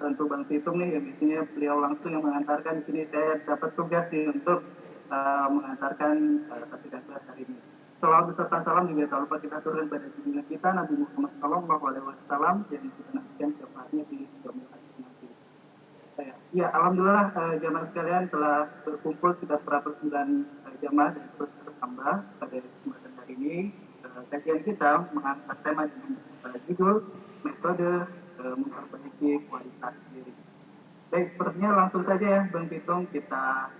untuk Bang Titung nih, yang biasanya beliau langsung yang mengantarkan di sini. Saya dapat tugas nih untuk mengantarkan tafsir hari ini. Salawat beserta salam juga tak lupa kita turunkan pada junjungan kita Nabi Muhammad SAW yang kita nantikan setiap harinya di Yaumul Akhir nanti. Ya, alhamdulillah jamaah sekalian telah berkumpul sekitar 109 jamaah dan terus bertambah pada kesempatan hari ini. Kajian kita mengangkat tema dengan judul metode memperbaiki kualitas diri. Baik, sepertinya langsung saja ya Bang Pitung kita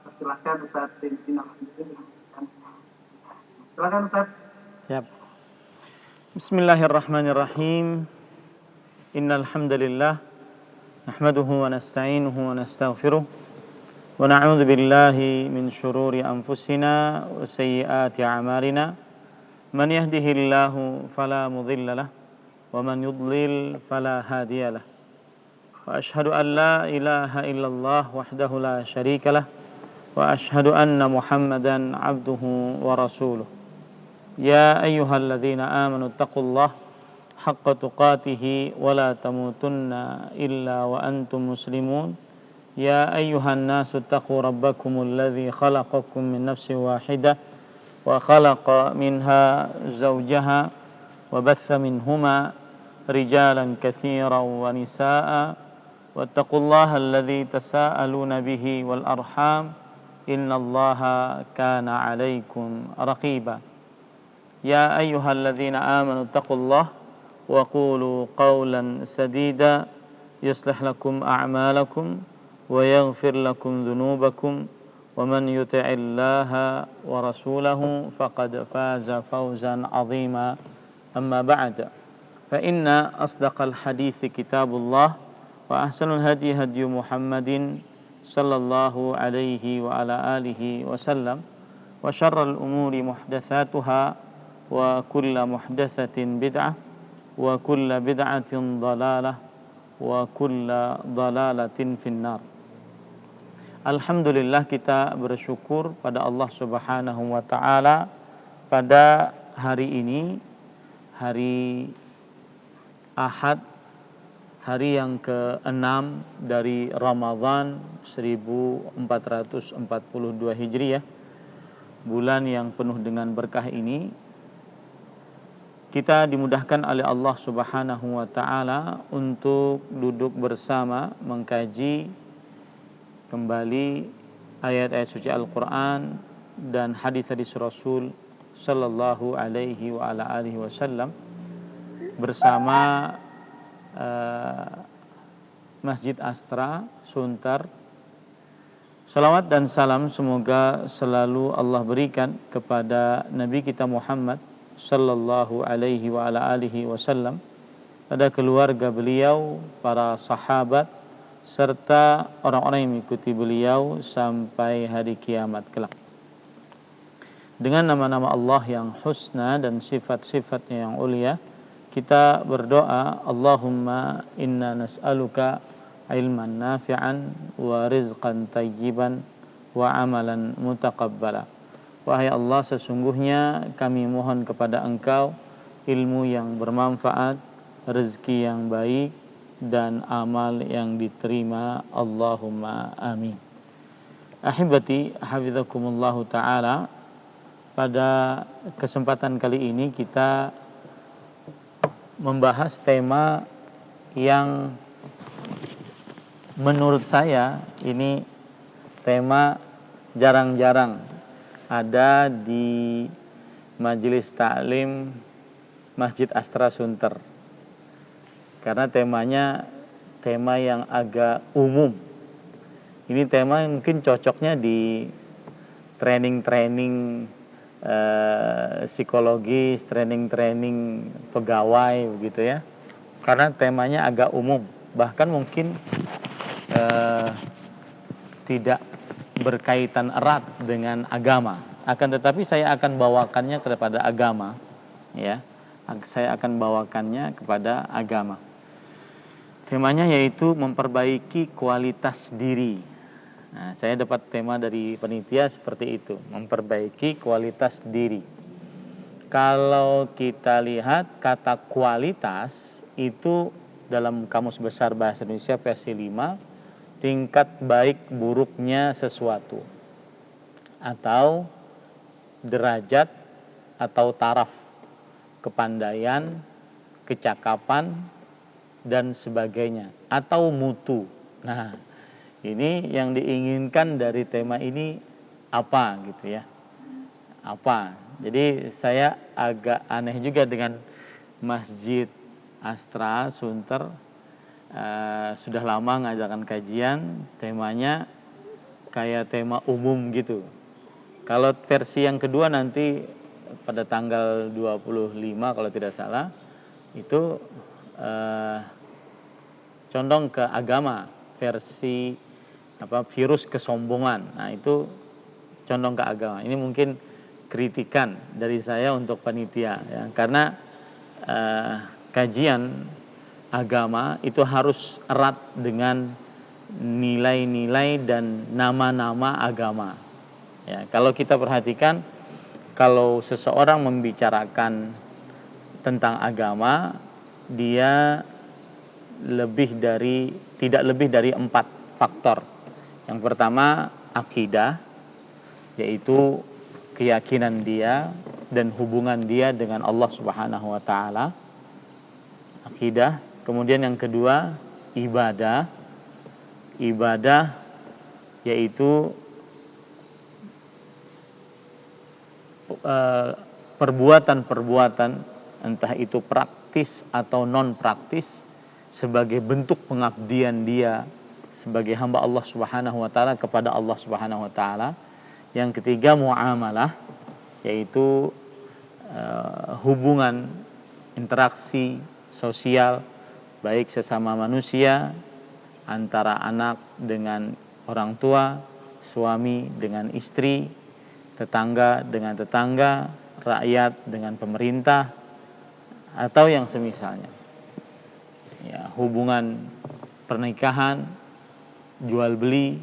persilahkan Ustaz Tina sendiri. Silakan Ustaz. Yap. Bismillahirrahmanirrahim. Innal hamdalillah nahmaduhu wa nasta'inuhu wa nastaghfiruh wa na'udzu billahi min shururi anfusina wa sayyiati a'malina. Man yahdihillahu fala mudhillalah wa man yudlil fala hadiyalah. Wa ashhadu an la ilaha illallah wahdahu la syarikalah wa ashhadu anna Muhammadan 'abduhu wa rasuluh. Ya ayyuhalladzina amanu taqullaha haqqa tuqatih wa la tamutunna illa wa antum muslimun. Ya ayyuhan nasu taqu rabbakumul ladzi khalaqakum min nafsin wahidah wa khalaqa minha zawjaha wa batha minhuma rijalan katsiran wa nisaa'a wattaqullaha alladzi tasaaluna bihi wal arham innallaha kana 'alaikum raqiba. Ya ayyuhalladzina amanu taqullaha wa qulu qawlan sadida yuslih lakum a'malakum wa yaghfir lakum dhunubakum wa man yuti'illaha wa rasulahu faqad faza fawzan 'azima. Amma ba'd. Fa inna asdaqal hadithi kitabullah wa ahsanul hadi hadi Muhammadin sallallahu alaihi wa ala alihi wa sallam wa syarrul umuri muhdatsatuha wa kullu muhdatsatin bid'ah wa kullu bid'atin dhalalah wa kullu dhalalatin finnar. Alhamdulillah, kita bersyukur pada Allah Subhanahu wa taala pada hari ini, hari Ahad, hari yang ke-6 dari Ramadan 1442 Hijriah, bulan yang penuh dengan berkah ini. Kita dimudahkan oleh Allah Subhanahu wa taala untuk duduk bersama mengkaji kembali ayat-ayat suci Al-Qur'an dan hadis-hadis Rasul sallallahu alaihi wa ala alihi wasallam bersama Masjid Astra Sunter. Salawat dan salam semoga selalu Allah berikan kepada Nabi kita Muhammad sallallahu alaihi wa ala alihi wasallam, pada keluarga beliau, para sahabat, serta orang-orang yang mengikuti beliau sampai hari kiamat kelak. Dengan nama-nama Allah yang husna dan sifat-sifatnya yang ulia, kita berdoa, Allahumma inna nas'aluka ilman nafi'an wa rizqan tayyiban wa amalan mutaqabbala. Wahai Allah, sesungguhnya kami mohon kepada Engkau ilmu yang bermanfaat, rezeki yang baik, dan amal yang diterima. Allahumma amin. Ahibati hafizakumullahu ta'ala, pada kesempatan kali ini kita membahas tema yang menurut saya ini tema jarang-jarang ada di majelis taklim Masjid Astra Sunter, karena temanya tema yang agak umum. Ini tema yang mungkin cocoknya di training psikologis, training pegawai begitu ya, karena temanya agak umum, bahkan mungkin tidak berkaitan erat dengan agama. Akan tetapi saya akan bawakannya kepada agama, ya. Saya akan bawakannya kepada agama. Temanya yaitu memperbaiki kualitas diri. Nah, saya dapat tema dari panitia seperti itu, memperbaiki kualitas diri. Kalau kita lihat kata kualitas itu dalam Kamus Besar Bahasa Indonesia versi 5, tingkat baik buruknya sesuatu atau derajat atau taraf kepandaian, kecakapan dan sebagainya, atau mutu. Nah, ini yang diinginkan dari tema ini apa gitu ya? Apa? Jadi saya agak aneh juga dengan Masjid Astra Sunter, sudah lama ngadakan kajian, temanya kayak tema umum gitu. Kalau versi yang kedua nanti pada tanggal 25 kalau tidak salah, itu condong ke agama, versi virus kesombongan. Nah, itu condong ke agama. Ini mungkin kritikan dari saya untuk panitia ya, karena kajian agama itu harus erat dengan nilai-nilai dan nama-nama agama. Ya, kalau kita perhatikan, kalau seseorang membicarakan tentang agama, dia tidak lebih dari 4 faktor. Yang pertama akidah, yaitu keyakinan dia dan hubungan dia dengan Allah Subhanahu wa taala. Akidah. Kemudian yang kedua ibadah. Ibadah yaitu perbuatan-perbuatan, entah itu praktis atau non praktis, sebagai bentuk pengabdian dia sebagai hamba Allah Subhanahu wa taala kepada Allah Subhanahu wa taala. Yang ketiga muamalah, yaitu hubungan interaksi sosial baik sesama manusia, antara anak dengan orang tua, suami dengan istri, tetangga dengan tetangga, rakyat dengan pemerintah, atau yang semisalnya. Ya, hubungan pernikahan, jual beli,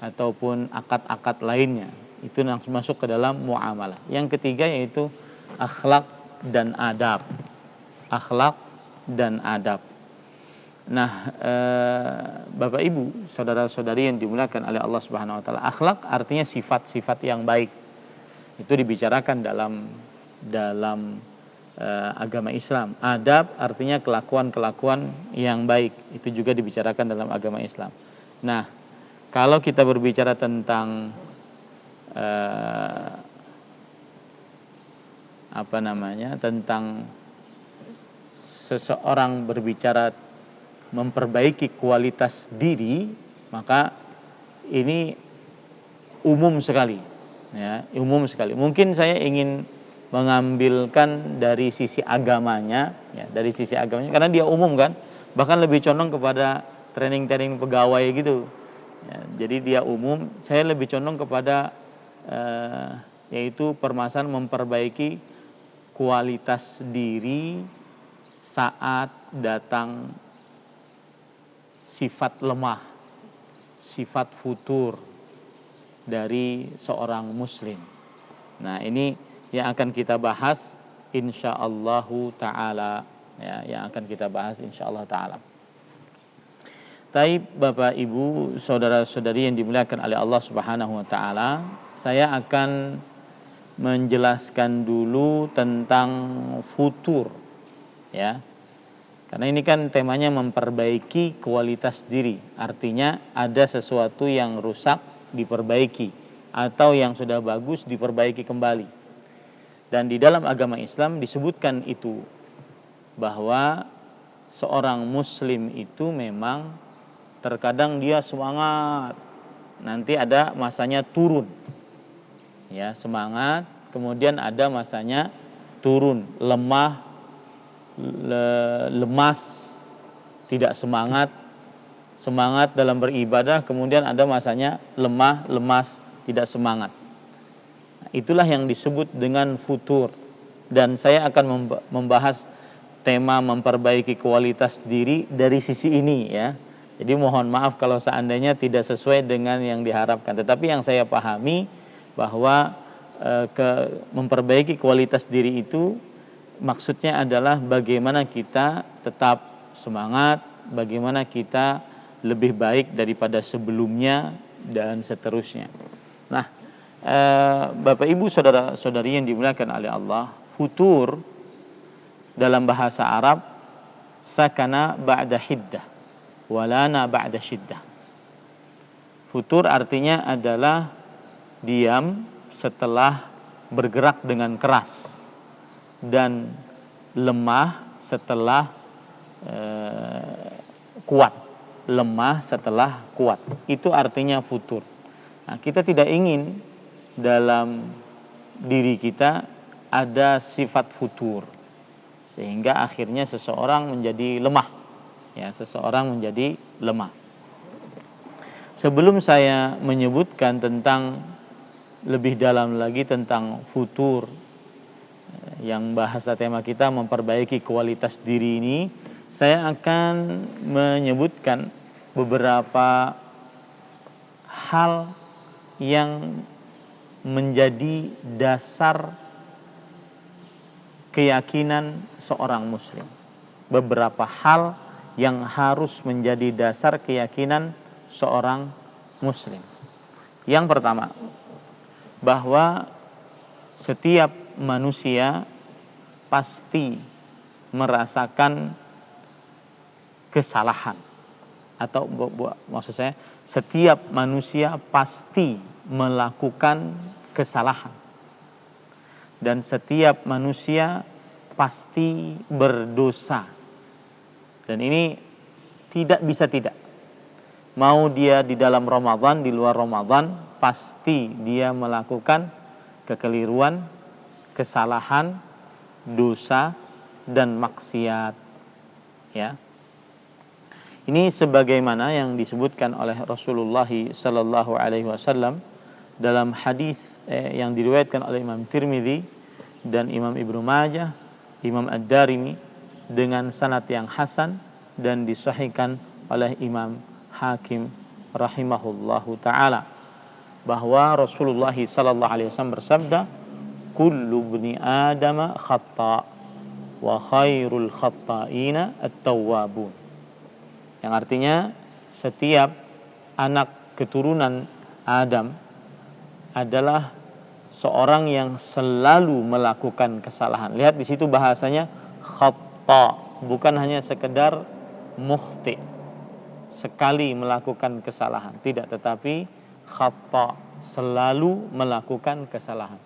ataupun akad-akad lainnya, itu langsung masuk ke dalam muamalah. Yang ketiga yaitu akhlak dan adab. Akhlak dan adab. Nah, Bapak Ibu, saudara-saudari yang dimuliakan oleh Allah Subhanahu wa taala, akhlak artinya sifat-sifat yang baik. Itu dibicarakan dalam agama Islam. Adab artinya kelakuan-kelakuan yang baik. Itu juga dibicarakan dalam agama Islam. Nah, kalau kita berbicara tentang tentang seseorang berbicara memperbaiki kualitas diri, maka ini umum sekali, ya, umum sekali. Mungkin saya ingin mengambilkan dari sisi agamanya, ya, dari sisi agamanya, karena dia umum kan, bahkan lebih condong kepada training pegawai gitu. Ya, jadi dia umum, saya lebih condong kepada yaitu permasalahan memperbaiki kualitas diri saat datang sifat lemah, sifat futur dari seorang muslim. Nah, ini yang akan kita bahas insyaallahu taala, ya, yang akan kita bahas insyaallah taala. Taib Bapak Ibu, saudara-saudari yang dimuliakan oleh Allah Subhanahu wa taala, saya akan menjelaskan dulu tentang futur, ya. Karena ini kan temanya memperbaiki kualitas diri. Artinya ada sesuatu yang rusak diperbaiki, atau yang sudah bagus diperbaiki kembali. Dan di dalam agama Islam disebutkan itu, bahwa seorang muslim itu memang terkadang dia semangat, nanti ada masanya turun. Ya, semangat, kemudian ada masanya turun, lemah, lemas, tidak semangat, semangat dalam beribadah, kemudian ada masanya lemah, lemas, tidak semangat. Itulah yang disebut dengan futur. Dan saya akan membahas tema memperbaiki kualitas diri dari sisi ini, ya. Jadi mohon maaf kalau seandainya tidak sesuai dengan yang diharapkan. Tetapi yang saya pahami bahwa memperbaiki kualitas diri itu maksudnya adalah bagaimana kita tetap semangat bagaimana kita lebih baik daripada sebelumnya dan seterusnya. Nah, Bapak Ibu saudara-saudari yang dimuliakan oleh Allah, futur dalam bahasa Arab sakana ba'da hiddah walana ba'da shiddah. Futur artinya adalah diam setelah bergerak dengan keras dan lemah setelah kuat. Lemah setelah kuat. Itu artinya futur. Nah, kita tidak ingin dalam diri kita ada sifat futur sehingga akhirnya seseorang menjadi lemah. Ya, seseorang menjadi lemah. Sebelum saya menyebutkan tentang lebih dalam lagi tentang futur yang bahasa tema kita memperbaiki kualitas diri ini, saya akan menyebutkan beberapa hal yang menjadi dasar keyakinan seorang muslim. Beberapa hal yang harus menjadi dasar keyakinan seorang muslim. Yang pertama, bahwa setiap manusia pasti merasakan kesalahan. Atau maksud saya, setiap manusia pasti melakukan kesalahan. Dan setiap manusia pasti berdosa. Dan ini tidak bisa tidak. Mau dia di dalam Ramadan, di luar Ramadan, pasti dia melakukan kekeliruan, kesalahan, dosa, dan maksiat. Ya. Ini sebagaimana yang disebutkan oleh Rasulullah sallallahu alaihi wasallam dalam hadis yang diriwayatkan oleh Imam Tirmidzi dan Imam Ibnu Majah, Imam Ad-Darimi dengan sanad yang hasan dan disahihkan oleh Imam Hakim rahimahullahu taala, bahwa Rasulullah sallallahu alaihi wasallam bersabda, kullu ibni adama khata' wa khairul khata'ina at-tawwabun. Yang artinya setiap anak keturunan Adam adalah seorang yang selalu melakukan kesalahan. Lihat di situ bahasanya khata', bukan hanya sekedar mukhti', sekali melakukan kesalahan, tidak, tetapi khata', selalu melakukan kesalahan.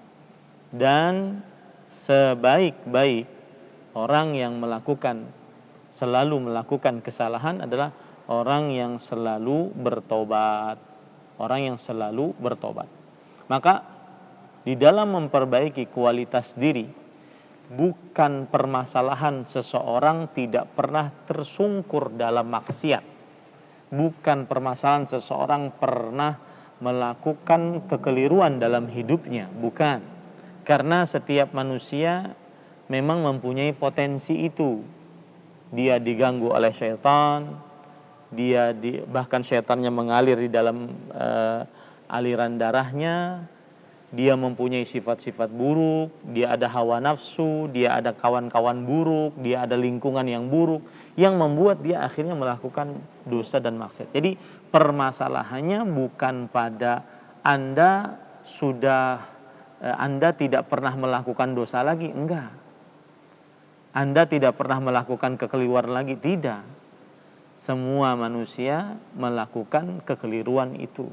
Dan sebaik-baik orang yang selalu melakukan kesalahan adalah orang yang selalu bertobat. Orang yang selalu bertobat. Maka di dalam memperbaiki kualitas diri, bukan permasalahan seseorang tidak pernah tersungkur dalam maksiat. Bukan permasalahan seseorang pernah melakukan kekeliruan dalam hidupnya. Bukan. Karena setiap manusia memang mempunyai potensi itu. Dia diganggu oleh syaitan, bahkan syaitannya mengalir di dalam aliran darahnya, dia mempunyai sifat-sifat buruk, dia ada hawa nafsu, dia ada kawan-kawan buruk, dia ada lingkungan yang buruk, yang membuat dia akhirnya melakukan dosa dan maksiat. Jadi permasalahannya bukan pada Anda tidak pernah melakukan dosa lagi, enggak. Anda tidak pernah melakukan kekeliruan lagi, tidak. Semua manusia melakukan kekeliruan itu.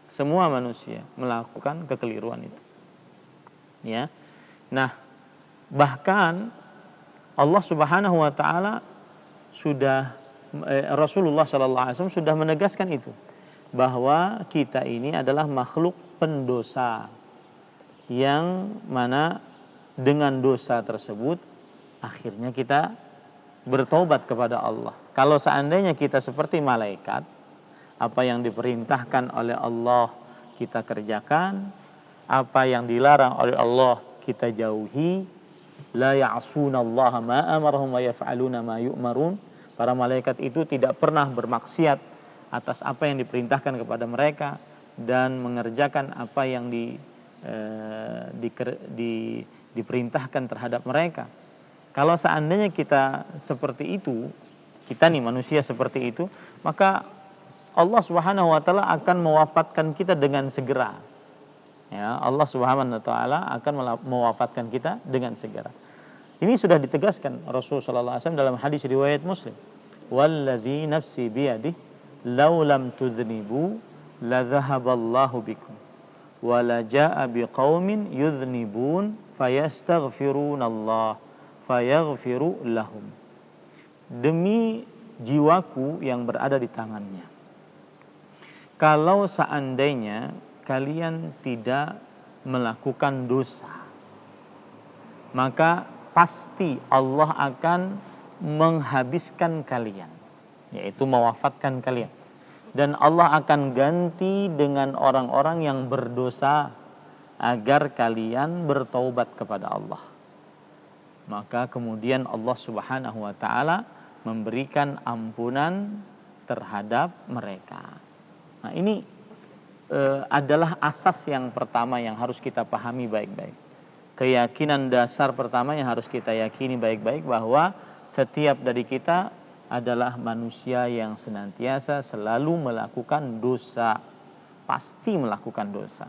Semua manusia melakukan kekeliruan itu. Ya. Nah, bahkan Allah Subhanahu wa taala Rasulullah sallallahu alaihi wasallam sudah menegaskan itu, bahwa kita ini adalah makhluk pendosa yang mana dengan dosa tersebut akhirnya kita bertobat kepada Allah. Kalau seandainya kita seperti malaikat, apa yang diperintahkan oleh Allah kita kerjakan, apa yang dilarang oleh Allah kita jauhi. La ya'sunallaha ma amarahum wa yaf'aluna ma yu'marun. Para malaikat itu tidak pernah bermaksiat atas apa yang diperintahkan kepada mereka dan mengerjakan apa yang diperintahkan terhadap mereka. Kalau seandainya kita seperti itu, kita nih manusia seperti itu, maka Allah Subhanahu wa taala akan mewafatkan kita dengan segera. Ya, Allah Subhanahu wa taala akan mewafatkan kita dengan segera. Ini sudah ditegaskan Rasulullah sallallahu alaihi wasallam dalam hadis riwayat Muslim. Walladzi nafsi biyadihi law lam tudhnibu la dhahaballahu bikum wa la jaa biqaumin yudhnibun fayastaghfirunallah fayaghfiru lahum. Demi jiwaku yang berada di tangannya, kalau seandainya kalian tidak melakukan dosa, maka pasti Allah akan menghabiskan kalian, yaitu mewafatkan kalian. Dan Allah akan ganti dengan orang-orang yang berdosa agar kalian bertaubat kepada Allah. Maka kemudian Allah Subhanahu wa taala memberikan ampunan terhadap mereka. Nah, ini adalah asas yang pertama yang harus kita pahami baik-baik. Keyakinan dasar pertama yang harus kita yakini baik-baik, bahwa setiap dari kita adalah manusia yang senantiasa selalu melakukan dosa, pasti melakukan dosa.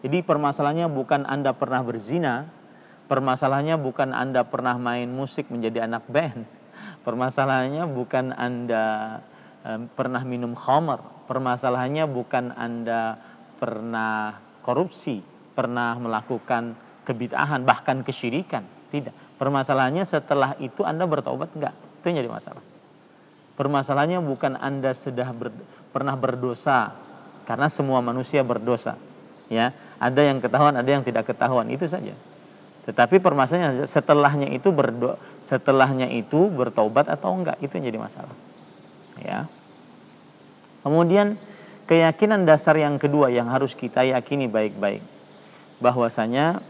Jadi permasalahannya bukan Anda pernah berzina, permasalahannya bukan Anda pernah main musik menjadi anak band, permasalahannya bukan Anda pernah minum khamar, permasalahannya bukan Anda pernah korupsi, pernah melakukan kebid'ahan, bahkan kesyirikan. Tidak. Permasalahannya setelah itu Anda bertaubat enggak? Itu yang jadi masalah. Permasalahannya bukan Anda sudah pernah berdosa, karena semua manusia berdosa. Ya, ada yang ketahuan, ada yang tidak ketahuan, itu saja. Tetapi permasalahannya setelahnya itu bertaubat atau enggak, itu yang jadi masalah. Ya. Kemudian keyakinan dasar yang kedua yang harus kita yakini baik-baik, bahwasanya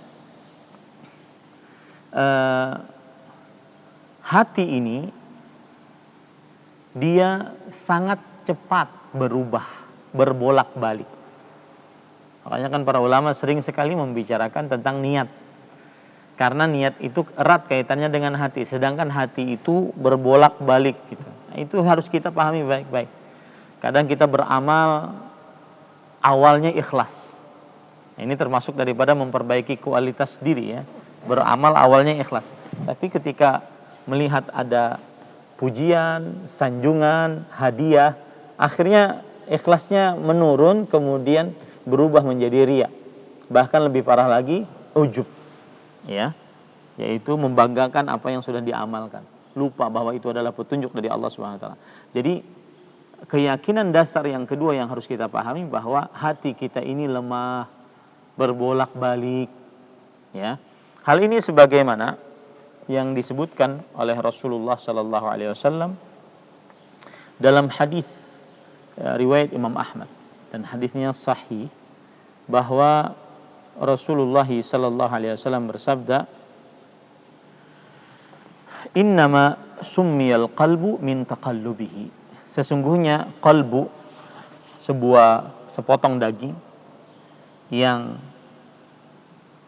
hati ini dia sangat cepat berubah, berbolak-balik. Makanya kan para ulama sering sekali membicarakan tentang niat. Karena niat itu erat kaitannya dengan hati, sedangkan hati itu berbolak-balik gitu. Nah, itu harus kita pahami baik-baik. Kadang kita beramal awalnya ikhlas. Nah, ini termasuk daripada memperbaiki kualitas diri ya. Beramal awalnya ikhlas. Tapi ketika melihat ada pujian, sanjungan, hadiah, akhirnya ikhlasnya menurun, kemudian berubah menjadi riya. Bahkan lebih parah lagi, ujub. Ya, yaitu membanggakan apa yang sudah diamalkan. Lupa bahwa itu adalah petunjuk dari Allah Subhanahu wa taala. Jadi keyakinan dasar yang kedua yang harus kita pahami, bahwa hati kita ini lemah, berbolak-balik. Ya. Hal ini sebagaimana yang disebutkan oleh Rasulullah sallallahu alaihi wasallam dalam hadis riwayat Imam Ahmad, dan hadisnya sahih, bahwa Rasulullah sallallahu alaihi wasallam bersabda, "Innama summiyal qalbu min taqallubihi." Sesungguhnya qalbu, sepotong daging yang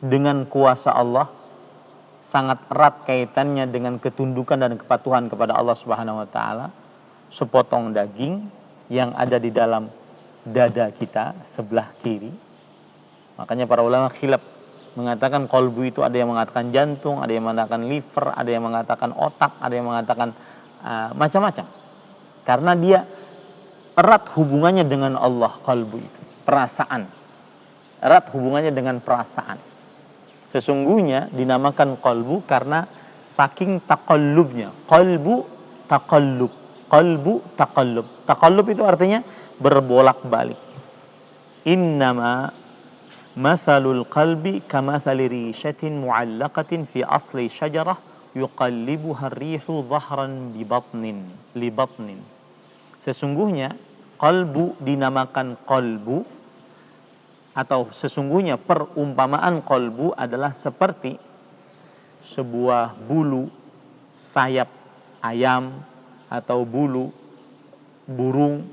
dengan kuasa Allah sangat erat kaitannya dengan ketundukan dan kepatuhan kepada Allah Subhanahu wa taala. Sepotong daging yang ada di dalam dada kita sebelah kiri. Makanya para ulama khilaf mengatakan qalbu itu, ada yang mengatakan jantung, ada yang mengatakan liver, ada yang mengatakan otak, ada yang mengatakan macam-macam. Karena dia erat hubungannya dengan Allah, qalbu itu, perasaan. Erat hubungannya dengan perasaan. Sesungguhnya dinamakan qalbu karena saking taqallubnya. Qalbu taqallub. Qalbu taqallub. Taqallub itu artinya berbolak-balik. Innama mathalul qalbi kamathali rishatin mu'allaqatin fi asli syajarah yuqallibuha ar-rihu dhahran li batnin. Sesungguhnya qalbu dinamakan qalbu, atau sesungguhnya perumpamaan qalbu adalah seperti sebuah bulu sayap ayam atau bulu burung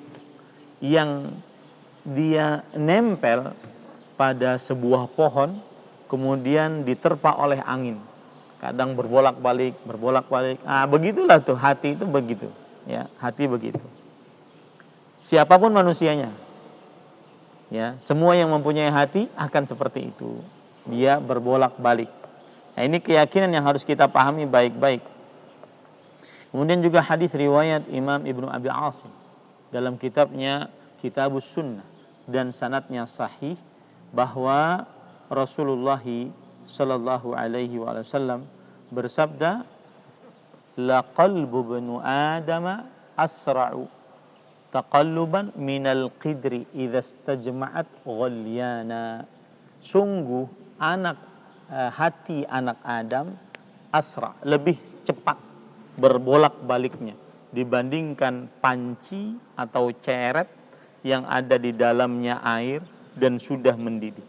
yang dia nempel pada sebuah pohon, kemudian diterpa oleh angin. kadang berbolak-balik. Begitulah tuh hati itu begitu, ya, hati begitu. Siapapun manusianya, ya, semua yang mempunyai hati akan seperti itu. Dia berbolak-balik. Nah, ini keyakinan yang harus kita pahami baik-baik. Kemudian juga hadis riwayat Imam Ibnu Abi Asim dalam kitabnya Kitabus Sunnah dan sanadnya sahih bahwa Rasulullah sallallahu alaihi wasallam bersabda, la qalbu ibnu adama asra'u taqalluban minal qidri idza istajma'at ghalyana. Sungguh hati anak Adam asra, lebih cepat berbolak-baliknya dibandingkan panci atau ceret yang ada di dalamnya air dan sudah mendidih.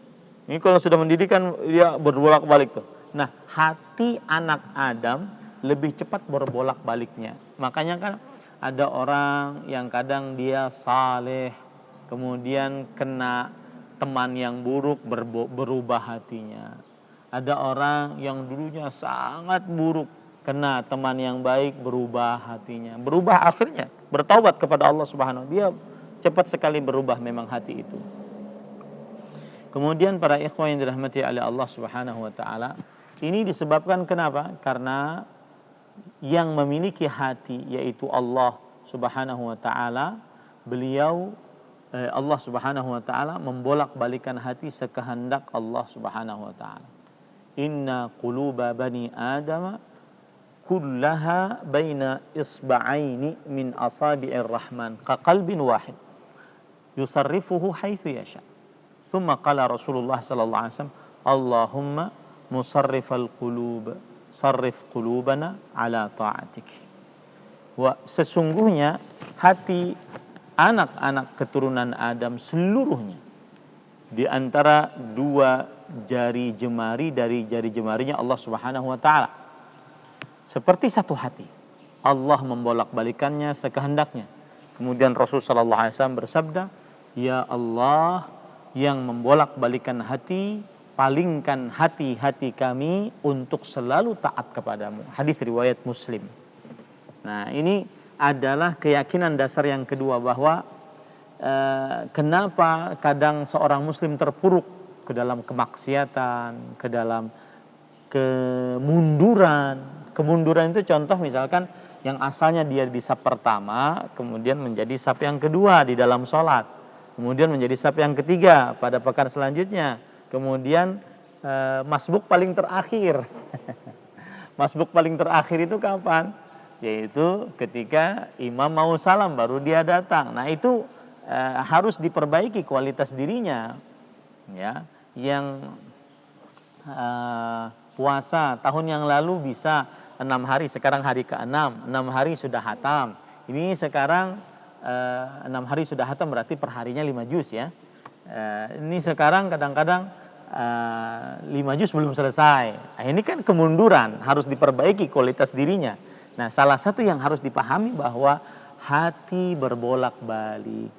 Ini kalau sudah mendidih kan dia berbolak-balik tuh. Nah, hati anak Adam lebih cepat berbolak-baliknya. Makanya kan ada orang yang kadang dia saleh, kemudian kena teman yang buruk berubah hatinya. Ada orang yang dulunya sangat buruk, kena teman yang baik berubah hatinya. Berubah akhirnya bertaubat kepada Allah Subhanahu wa taala. Dia cepat sekali berubah memang hati itu. Kemudian para ikhwan yang dirahmati oleh Allah Subhanahu wa taala, ini disebabkan kenapa? Karena yang memiliki hati yaitu Allah Subhanahu wa taala, Allah Subhanahu wa taala membolak-balikan hati sekehendak Allah Subhanahu wa taala. Inna quluba bani Adam kullaha baina isba'aini min asabi'ir rahman kaqalbin wahid yusarrifuhu haitsu yasha. Thumma qala Rasulullah sallallahu alaihi wasallam, Allahumma musarrifal qulub, sarrif qulubana ala ta'atik. Sesungguhnya hati anak-anak keturunan Adam seluruhnya di antara dua jari jemari dari jari jemarinya Allah Subhanahu wa taala, seperti satu hati. Allah membolak-balikannya sekehendaknya. Kemudian Rasul sallallahu alaihi wasallam bersabda, ya Allah yang membolak-balikan hati, palingkan hati-hati kami untuk selalu taat kepadamu. Hadis riwayat Muslim. Nah, ini adalah keyakinan dasar yang kedua bahwa kenapa kadang seorang muslim terpuruk ke dalam kemaksiatan, ke dalam kemunduran. Kemunduran itu contoh misalkan yang asalnya dia di saf pertama, kemudian menjadi saf yang kedua di dalam sholat, kemudian menjadi saf yang ketiga pada pekan selanjutnya, kemudian masbuk paling terakhir. Masbuk paling terakhir itu kapan? Yaitu ketika imam mau salam baru dia datang. Nah, itu harus diperbaiki kualitas dirinya, ya. Yang puasa tahun yang lalu bisa 6 hari, sekarang hari ke-6, 6 hari sudah hatam. Ini sekarang 6 hari sudah hatam berarti perharinya 5 juz ya. Ini sekarang kadang-kadang 5 juz belum selesai. Nah, ini kan kemunduran, harus diperbaiki kualitas dirinya. Nah, salah satu yang harus dipahami bahwa hati berbolak-balik.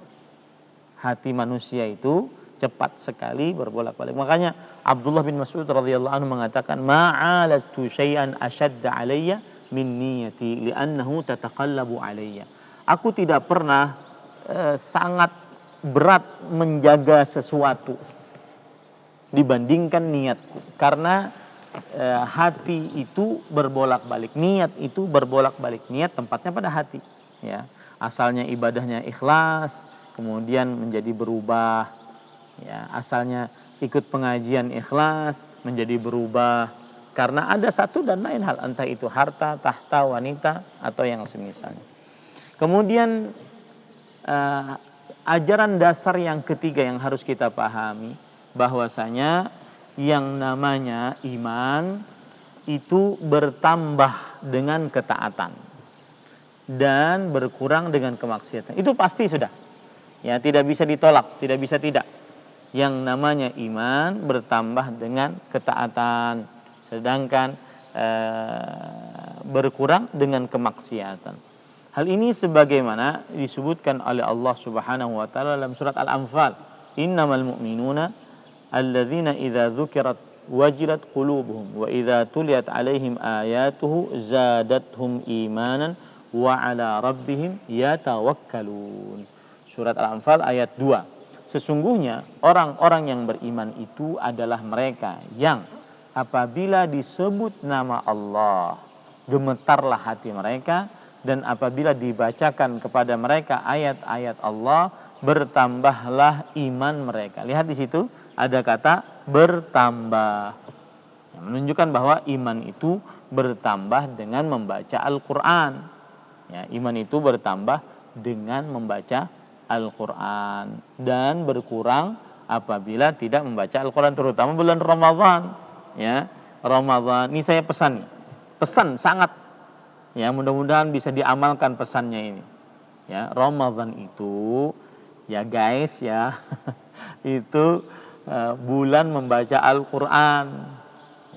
Hati manusia itu cepat sekali berbolak-balik. Makanya Abdullah bin Mas'ud radhiyallahu anhu mengatakan, ma'alatu syai'an ashadda alayya min niyati li'annahu tataqallabu alayya. Aku tidak pernah sangat berat menjaga sesuatu dibandingkan niatku, karena hati itu berbolak-balik, niat itu berbolak-balik. Niat tempatnya pada hati, ya. Asalnya ibadahnya ikhlas, kemudian menjadi berubah, ya. Asalnya ikut pengajian ikhlas menjadi berubah karena ada satu dan lain hal, entah itu harta, tahta, wanita atau yang semisalnya. Kemudian ajaran dasar yang ketiga yang harus kita pahami, bahwasanya yang namanya iman itu bertambah dengan ketaatan dan berkurang dengan kemaksiatan. Itu pasti sudah, ya, tidak bisa ditolak, tidak bisa tidak. Yang namanya iman bertambah dengan ketaatan, sedangkan berkurang dengan kemaksiatan. Hal ini sebagaimana disebutkan oleh Allah Subhanahu wa taala dalam surat Al-Anfal, innamal mu'minuna alladzina idza wajilat qulubuhum wa idza tuliyat 'alaihim ayatuhu zadatuhum imanan wa 'ala rabbihim yatawakkalun. Surat Al-Anfal ayat 2. Sesungguhnya orang-orang yang beriman itu adalah mereka yang apabila disebut nama Allah gemetarlah hati mereka, dan apabila dibacakan kepada mereka ayat-ayat Allah bertambahlah iman mereka. Lihat di situ ada kata bertambah, yang menunjukkan bahwa iman itu bertambah dengan membaca Al-Quran. Ya, iman itu bertambah dengan membaca Al-Quran dan berkurang apabila tidak membaca Al-Quran, terutama bulan Ramadan. Ya, Ramadan ini saya pesan sangat. Ya, mudah-mudahan bisa diamalkan pesannya ini. Ya, Ramadan itu ya guys ya itu bulan membaca Al-Quran.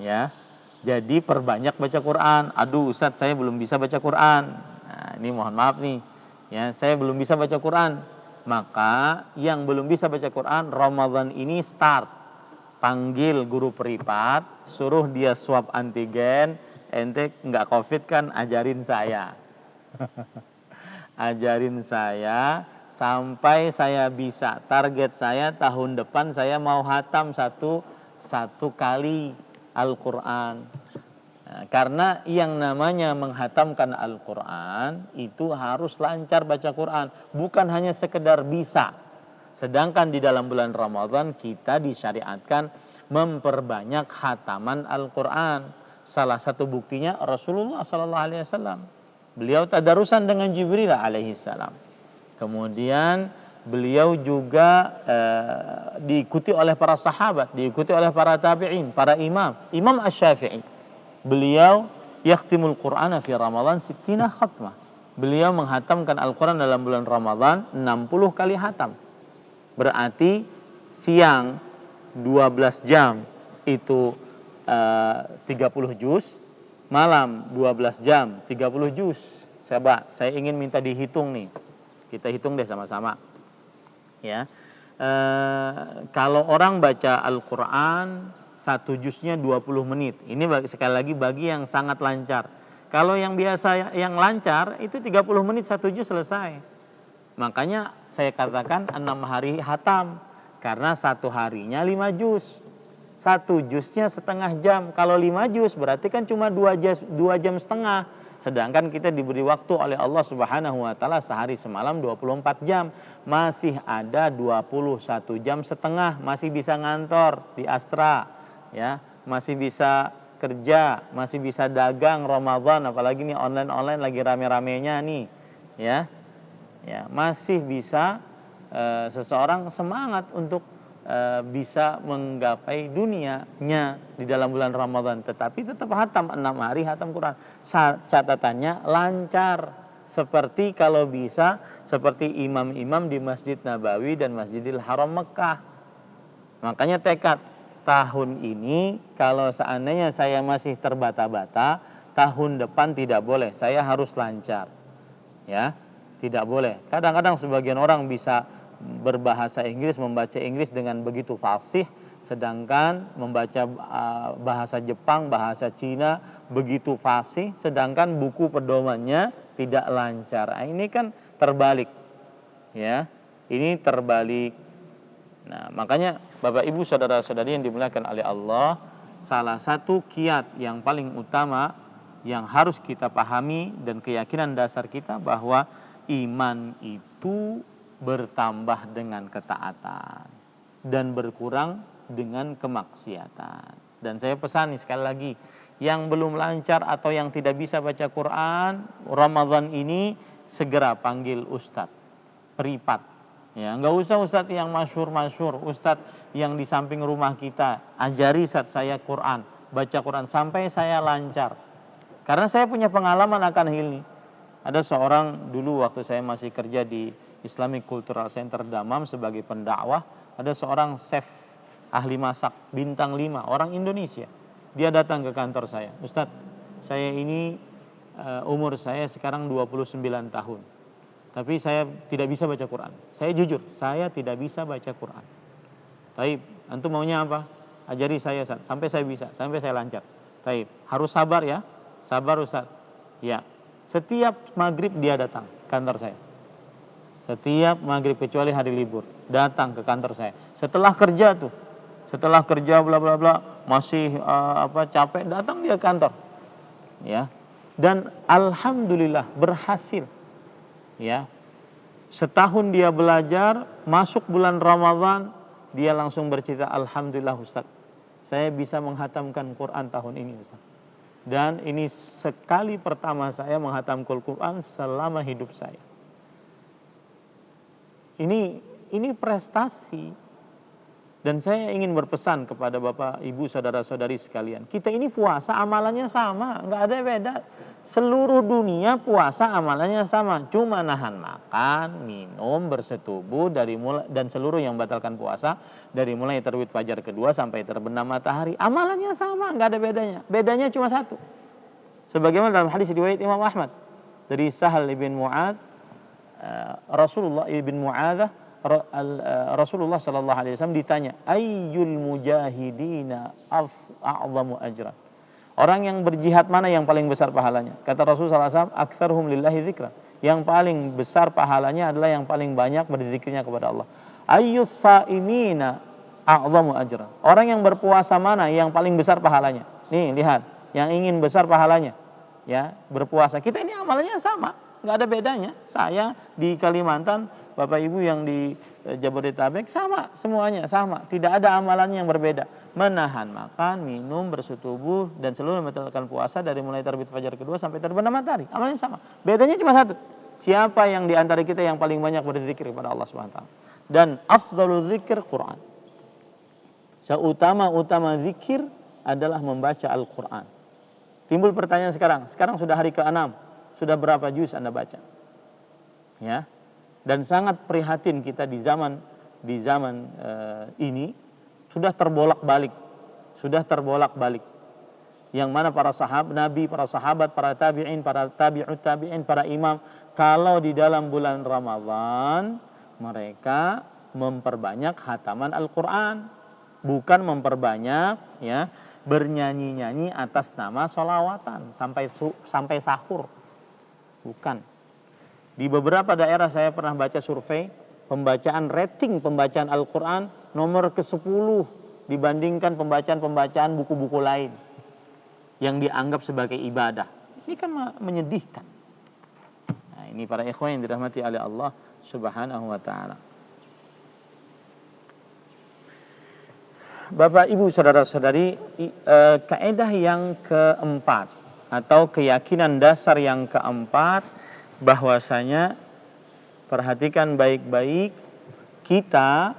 Ya, jadi perbanyak baca Quran. Aduh Ustadz, saya belum bisa baca Quran. Nah, ini mohon maaf nih. Ya, saya belum bisa baca Quran. Maka yang belum bisa baca Quran, Ramadan ini start. Panggil guru privat, suruh dia swab antigen. Ente nggak COVID kan, ajarin saya. Ajarin saya sampai saya bisa. Target saya tahun depan saya mau hatam satu kali Al-Quran. Nah, karena yang namanya menghatamkan Al-Quran itu harus lancar baca Quran, bukan hanya sekedar bisa. Sedangkan di dalam bulan Ramadan kita disyariatkan memperbanyak hataman Al-Quran. Salah satu buktinya Rasulullah SAW. Beliau tadarusan dengan Jibril alaihi salam. Kemudian beliau juga diikuti oleh para sahabat, diikuti oleh para tabi'in, para imam. Imam Asy-Syafi'i, beliau yakhtimul Qur'ana fi Ramadan 60 khatmah. Beliau menghatamkan Al-Quran dalam bulan Ramadan 60 kali hatam. Berarti siang 12 jam itu 30 juz, malam 12 jam 30 juz. Saya ingin minta dihitung nih. Kita hitung deh sama-sama. Ya. Kalau orang baca Al-Quran 1 juznya 20 menit. Ini sekali lagi bagi yang sangat lancar. Kalau yang biasa, yang lancar itu 30 menit 1 juz selesai. Makanya saya katakan 6 hari hatam, karena 1 harinya 5 juz. 1 juznya setengah jam. Kalau 5 juz berarti kan cuma 2 jam setengah. Sedangkan kita diberi waktu oleh Allah Subhanahu wa taala sehari semalam 24 jam. Masih ada 21 jam setengah, masih bisa ngantor di Astra, ya, masih bisa kerja, masih bisa dagang Ramadan, apalagi nih online lagi rame-ramenya nih, ya. Ya, masih bisa seseorang semangat untuk bisa menggapai dunianya di dalam bulan Ramadan, tetapi tetap hatam 6 hari hatam Quran. Catatannya lancar, seperti kalau bisa seperti imam-imam di Masjid Nabawi dan Masjidil Haram Mekah. Makanya tekad tahun ini kalau seandainya saya masih terbata-bata, tahun depan tidak boleh, saya harus lancar. Ya, tidak boleh. Kadang-kadang sebagian orang bisa berbahasa Inggris, membaca Inggris dengan begitu fasih, sedangkan membaca bahasa Jepang, bahasa Cina begitu fasih, sedangkan buku pedomannya tidak lancar. Ini kan terbalik, ya. Ini terbalik. Nah, makanya Bapak Ibu saudara-saudari yang dimuliakan oleh Allah, salah satu kiat yang paling utama yang harus kita pahami dan keyakinan dasar kita bahwa iman itu bertambah dengan ketaatan dan berkurang dengan kemaksiatan. Dan saya pesan sekali lagi, yang belum lancar atau yang tidak bisa baca Quran Ramadan ini segera panggil ustadz privat. Ya, nggak usah ustadz yang masyhur, ustadz yang di samping rumah kita, ajari ustadz saya Quran, baca Quran sampai saya lancar. Karena saya punya pengalaman akan hal ini. Ada seorang dulu waktu saya masih kerja di Islamic Cultural Center Damam sebagai pendakwah, ada seorang chef ahli masak bintang 5 orang Indonesia. Dia datang ke kantor saya, Ustadz, saya ini umur saya sekarang 29 tahun, tapi saya tidak bisa baca Quran. Saya jujur, saya tidak bisa baca Quran. Tapi antum maunya apa? ajari saya Ustaz, sampai saya bisa, sampai saya lancar. Taib. Harus sabar ya. Sabar Ustaz. Ya. Setiap maghrib dia datang kantor saya. Setiap maghrib kecuali hari libur, datang ke kantor saya. Setelah kerja bla bla bla, masih capek, datang dia ke kantor. Ya. Dan alhamdulillah berhasil. Ya. Setahun dia belajar, masuk bulan Ramadan, dia langsung bercerita, alhamdulillah Ustaz, saya bisa menghatamkan Quran tahun ini Ustaz. Dan ini sekali pertama saya menghatamkan Quran selama hidup saya. Ini prestasi. Dan saya ingin berpesan kepada Bapak, Ibu, saudara-saudari sekalian. Kita ini puasa amalannya sama, nggak ada beda. Seluruh dunia puasa amalannya sama. Cuma nahan makan, minum, bersetubuh dan seluruh yang batalkan puasa dari mulai terbit fajar kedua sampai terbenam matahari. Amalannya sama, nggak ada bedanya. Bedanya cuma satu. Sebagaimana dalam hadis riwayat Imam Ahmad dari Sahal bin Mu'ad, Rasulullah ibn Mu'adzah, Rasulullah sallallahu alaihi wasallam ditanya, ayyul mujahidina a'zamu ajran? Orang yang berjihad mana yang paling besar pahalanya? Kata Rasulullah sallallahu alaihi wasallam, aktsarhum lillahi dzikra. Yang paling besar pahalanya adalah yang paling banyak berzikirnya kepada Allah. Ayyus saimina a'zamu ajran? Orang yang berpuasa mana yang paling besar pahalanya? Nih, lihat, yang ingin besar pahalanya, ya, berpuasa. Kita ini amalannya sama, nggak ada bedanya. Saya di Kalimantan, Bapak Ibu yang di Jabodetabek sama, semuanya sama. Tidak ada amalannya yang berbeda. Menahan makan, minum, bersetubuh dan seluruh membatalkan puasa dari mulai terbit fajar kedua sampai terbenam matahari. Amalnya sama. Bedanya cuma satu. Siapa yang di antara kita yang paling banyak berzikir kepada Allah Subhanahu wa taala? Dan afdhalul zikir Quran. Seutama-utama zikir adalah membaca Al-Quran. Timbul pertanyaan sekarang sudah hari ke-6. Sudah berapa juz Anda baca? Ya. Dan sangat prihatin kita di zaman ini sudah terbolak-balik. Yang mana para sahabat Nabi, para sahabat, para tabi'in, para tabi'ut tabi'in, para imam, kalau di dalam bulan Ramadan mereka memperbanyak hataman Al-Quran, bukan memperbanyak ya bernyanyi-nyanyi atas nama sholawatan sampai sahur, bukan. Di beberapa daerah saya pernah baca survei, rating pembacaan Al-Quran nomor ke-10 dibandingkan pembacaan buku-buku lain yang dianggap sebagai ibadah. Ini kan menyedihkan. Nah, ini para ikhwan yang dirahmati oleh Allah Subhanahu wa taala. Bapak, Ibu, saudara-saudari, kaidah yang keempat atau keyakinan dasar yang keempat, bahwasanya perhatikan baik-baik, kita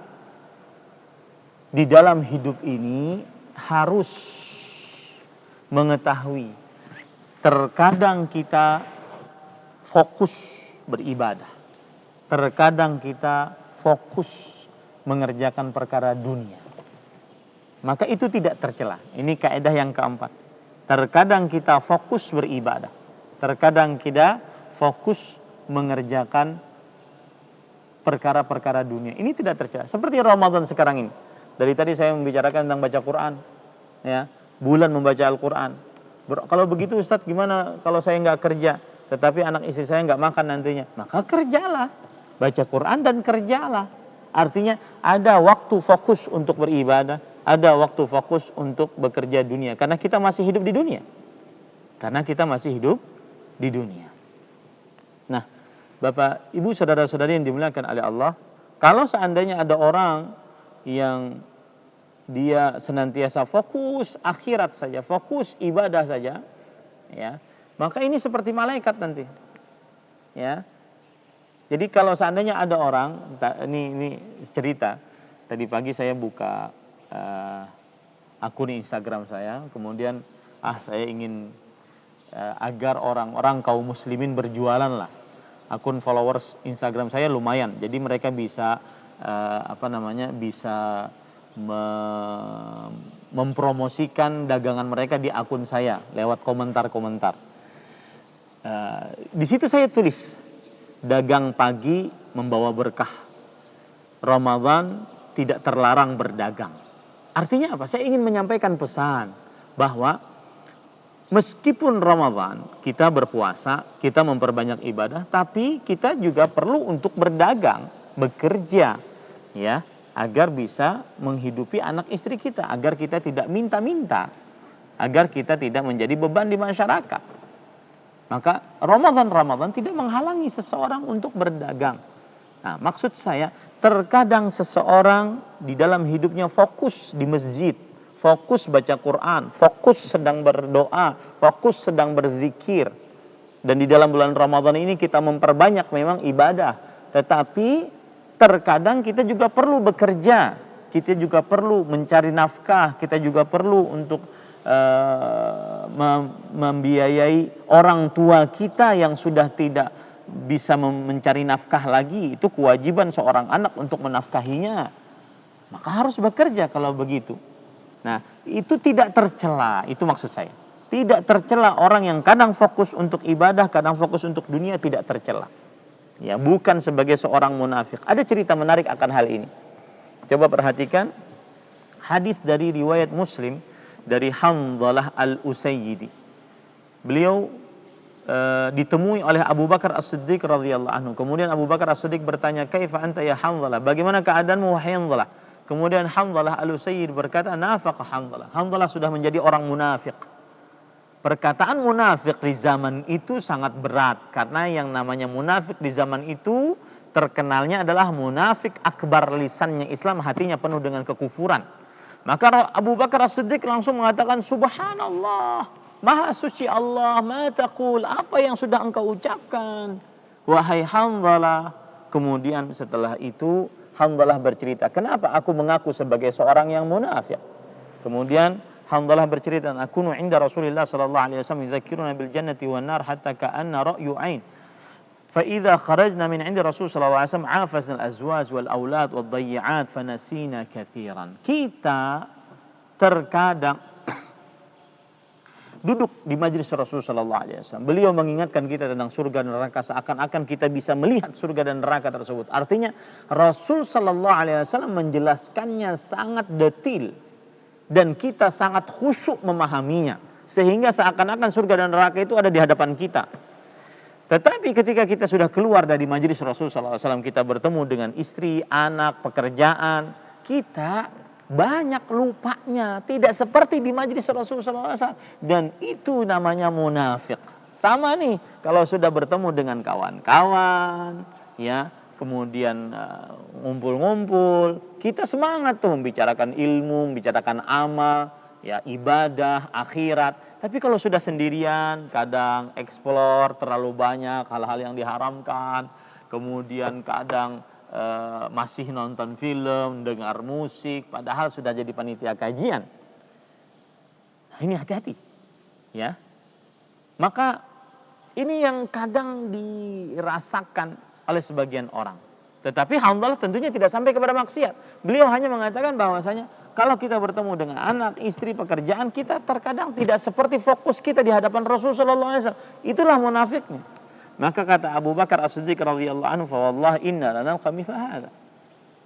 di dalam hidup ini harus mengetahui terkadang kita fokus beribadah, terkadang kita fokus mengerjakan perkara dunia, maka itu tidak tercela. Ini kaidah yang keempat. Terkadang kita fokus beribadah, terkadang kita fokus mengerjakan perkara-perkara dunia. Ini tidak tercela. Seperti Ramadan sekarang ini. Dari tadi saya membicarakan tentang baca Quran, ya, bulan membaca Al-Quran. Kalau begitu Ustadz, gimana kalau saya nggak kerja, tetapi anak istri saya nggak makan nantinya? Maka kerjalah, baca Quran dan kerjalah. Artinya ada waktu fokus untuk beribadah, ada waktu fokus untuk bekerja dunia. Karena kita masih hidup di dunia. Nah, Bapak, Ibu, saudara-saudari yang dimuliakan oleh Allah, kalau seandainya ada orang yang dia senantiasa fokus akhirat saja, fokus ibadah saja, ya, maka ini seperti malaikat nanti, ya. Jadi kalau seandainya ada orang, ini cerita, tadi pagi saya buka akun Instagram saya, kemudian saya ingin agar orang-orang kaum muslimin berjualan lah. Akun followers Instagram saya lumayan, jadi mereka bisa bisa mempromosikan dagangan mereka di akun saya lewat komentar-komentar. Di situ saya tulis, dagang pagi membawa berkah. Ramadan tidak terlarang berdagang. Artinya apa? Saya ingin menyampaikan pesan bahwa meskipun Ramadan kita berpuasa, kita memperbanyak ibadah, tapi kita juga perlu untuk berdagang, bekerja, ya, agar bisa menghidupi anak istri kita, agar kita tidak minta-minta, agar kita tidak menjadi beban di masyarakat. Maka Ramadan tidak menghalangi seseorang untuk berdagang. Nah, maksud saya, terkadang seseorang di dalam hidupnya fokus di masjid, fokus baca Quran, fokus sedang berdoa, fokus sedang berzikir. Dan di dalam bulan Ramadan ini kita memperbanyak memang ibadah. Tetapi terkadang kita juga perlu bekerja, kita juga perlu mencari nafkah, kita juga perlu untuk membiayai orang tua kita yang sudah tidak bisa mencari nafkah lagi. Itu kewajiban seorang anak untuk menafkahinya. Maka harus bekerja kalau begitu. Nah, itu tidak tercela, itu maksud saya. Tidak tercela orang yang kadang fokus untuk ibadah, kadang fokus untuk dunia, tidak tercela. Ya, bukan sebagai seorang munafik. Ada cerita menarik akan hal ini. Coba perhatikan hadis dari riwayat Muslim dari Hanzalah Al-Usayyidi. Beliau ditemui oleh Abu Bakar As-Siddiq radhiyallahu anhu. Kemudian Abu Bakar As-Siddiq bertanya, "Kaifa anta ya Hanzalah? Bagaimana keadaanmu wahai Hanzalah?" Kemudian Hanzalah Al-Usayyid berkata, "Nafaqa Hanzalah." Hanzalah sudah menjadi orang munafik. Perkataan munafik di zaman itu sangat berat, karena yang namanya munafik di zaman itu terkenalnya adalah munafik akbar, lisannya Islam, hatinya penuh dengan kekufuran. Maka Abu Bakar As-Siddiq langsung mengatakan, "Subhanallah, Maha suci Allah, ma taqul, apa yang sudah engkau ucapkan, wahai Hanzalah." Kemudian setelah itu Hanzalah bercerita, "Kenapa aku mengaku sebagai seorang yang munafik?" Kemudian Hanzalah bercerita, "Akunu 'inda Rasulillah sallallahu alaihi wasallam yudzakiruna bil jannati wan nar hatta ka'anna ra'yu 'ain. فإذا خرجنا من عند رسول صلى الله عليه وسلم عافزنا الأزواج والأولاد والضيعات فنسينا كثيرا." Kita terkadang duduk di majelis Rasul sallallahu alaihi wasallam. Beliau mengingatkan kita tentang surga dan neraka seakan-akan kita bisa melihat surga dan neraka tersebut. Artinya Rasul sallallahu alaihi wasallam menjelaskannya sangat detail dan kita sangat khusyuk memahaminya, sehingga seakan-akan surga dan neraka itu ada di hadapan kita. Tetapi ketika kita sudah keluar dari majelis Rasul sallallahu alaihi wasallam, kita bertemu dengan istri, anak, pekerjaan, kita banyak lupanya, tidak seperti di majelis Rasul sallallahu alaihi wasallam, dan itu namanya munafik. Sama nih, kalau sudah bertemu dengan kawan-kawan, ya, kemudian ngumpul-ngumpul, kita semangat tuh membicarakan ilmu, membicarakan amal, ya, ibadah, akhirat. Tapi kalau sudah sendirian, kadang eksplor terlalu banyak hal-hal yang diharamkan, kemudian kadang masih nonton film, dengar musik, padahal sudah jadi panitia kajian. Nah, ini hati-hati, ya. Maka ini yang kadang dirasakan oleh sebagian orang. Tetapi Hanzalah tentunya tidak sampai kepada maksiat. Beliau hanya mengatakan bahwasanya kalau kita bertemu dengan anak, istri, pekerjaan, kita terkadang tidak seperti fokus kita di hadapan Rasul sallallahu alaihi wasallam. Itulah munafiknya. Maka kata Abu Bakar As-Siddiq radhiyallahu anhu, "Fa wallahi inna lanalqa mithla hadza."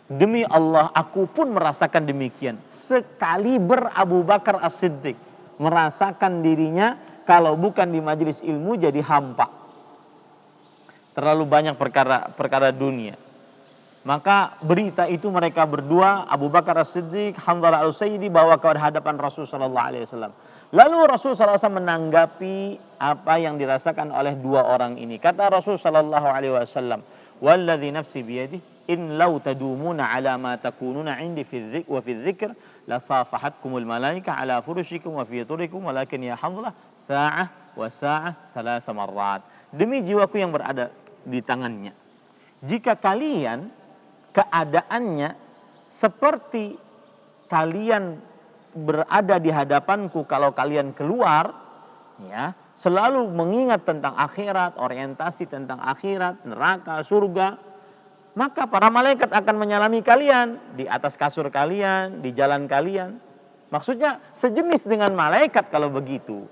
Demi Allah, aku pun merasakan demikian. Sekali Abu Bakar As-Siddiq merasakan dirinya kalau bukan di majelis ilmu jadi hampa. Terlalu banyak perkara dunia. Maka berita itu mereka berdua, Abu Bakar As-Siddiq, Hanzalah Al-Usayyidi, bawa ke hadapan Rasul sallallahu alaihi wasallam. Lalu Rasul sallallahu alaihi wasallam menanggapi apa yang dirasakan oleh dua orang ini. Kata Rasul sallallahu alaihi wasallam, "Walladzi nafsi biyadihi in law tadumuna ala ma takununa 'indi fi dzikr la safahatkumul malaika ala furushikum wa fi turikum walakin ya Hanzalah sa'ah wa sa'ah 3 marrat." Demi jiwaku yang berada di tangannya, jika kalian keadaannya seperti kalian berada di hadapanku kalau kalian keluar, ya, selalu mengingat tentang akhirat, orientasi tentang akhirat, neraka, surga, maka para malaikat akan menyalami kalian di atas kasur kalian, di jalan kalian. Maksudnya sejenis dengan malaikat kalau begitu.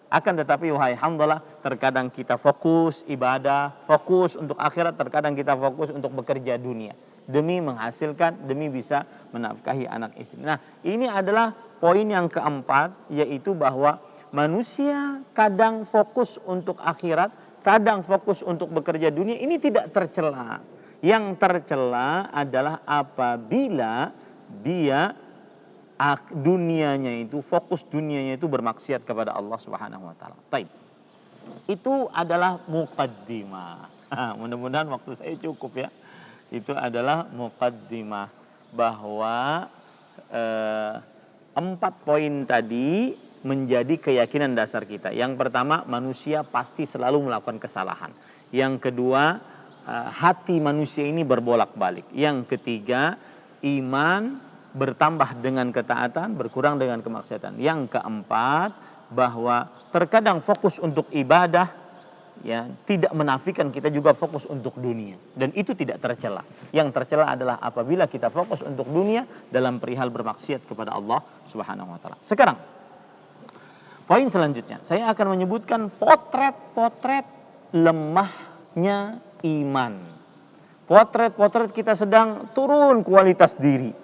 Akan tetapi wahai Hanzalah, terkadang kita fokus ibadah, fokus untuk akhirat, terkadang kita fokus untuk bekerja dunia. demi menghasilkan, demi bisa menafkahi anak istri. Nah, ini adalah poin yang keempat, yaitu bahwa manusia kadang fokus untuk akhirat, kadang fokus untuk bekerja dunia. Ini tidak tercela. Yang tercela adalah apabila dia dunianya itu, fokus dunianya itu bermaksiat kepada Allah Subhanahu wa taala. Baik. Itu adalah muqaddimah. Mudah-mudahan waktu saya cukup ya. Itu adalah muqaddimah bahwa 4 poin tadi menjadi keyakinan dasar kita. Yang pertama, manusia pasti selalu melakukan kesalahan. Yang kedua, hati manusia ini berbolak-balik. Yang ketiga, iman bertambah dengan ketaatan, berkurang dengan kemaksiatan. Yang keempat, bahwa terkadang fokus untuk ibadah ya tidak menafikan kita juga fokus untuk dunia, dan itu tidak tercela. Yang tercela adalah apabila kita fokus untuk dunia dalam perihal bermaksiat kepada Allah Subhanahu wa taala. Sekarang poin selanjutnya, saya akan menyebutkan potret-potret lemahnya iman. Potret-potret kita sedang turun kualitas diri.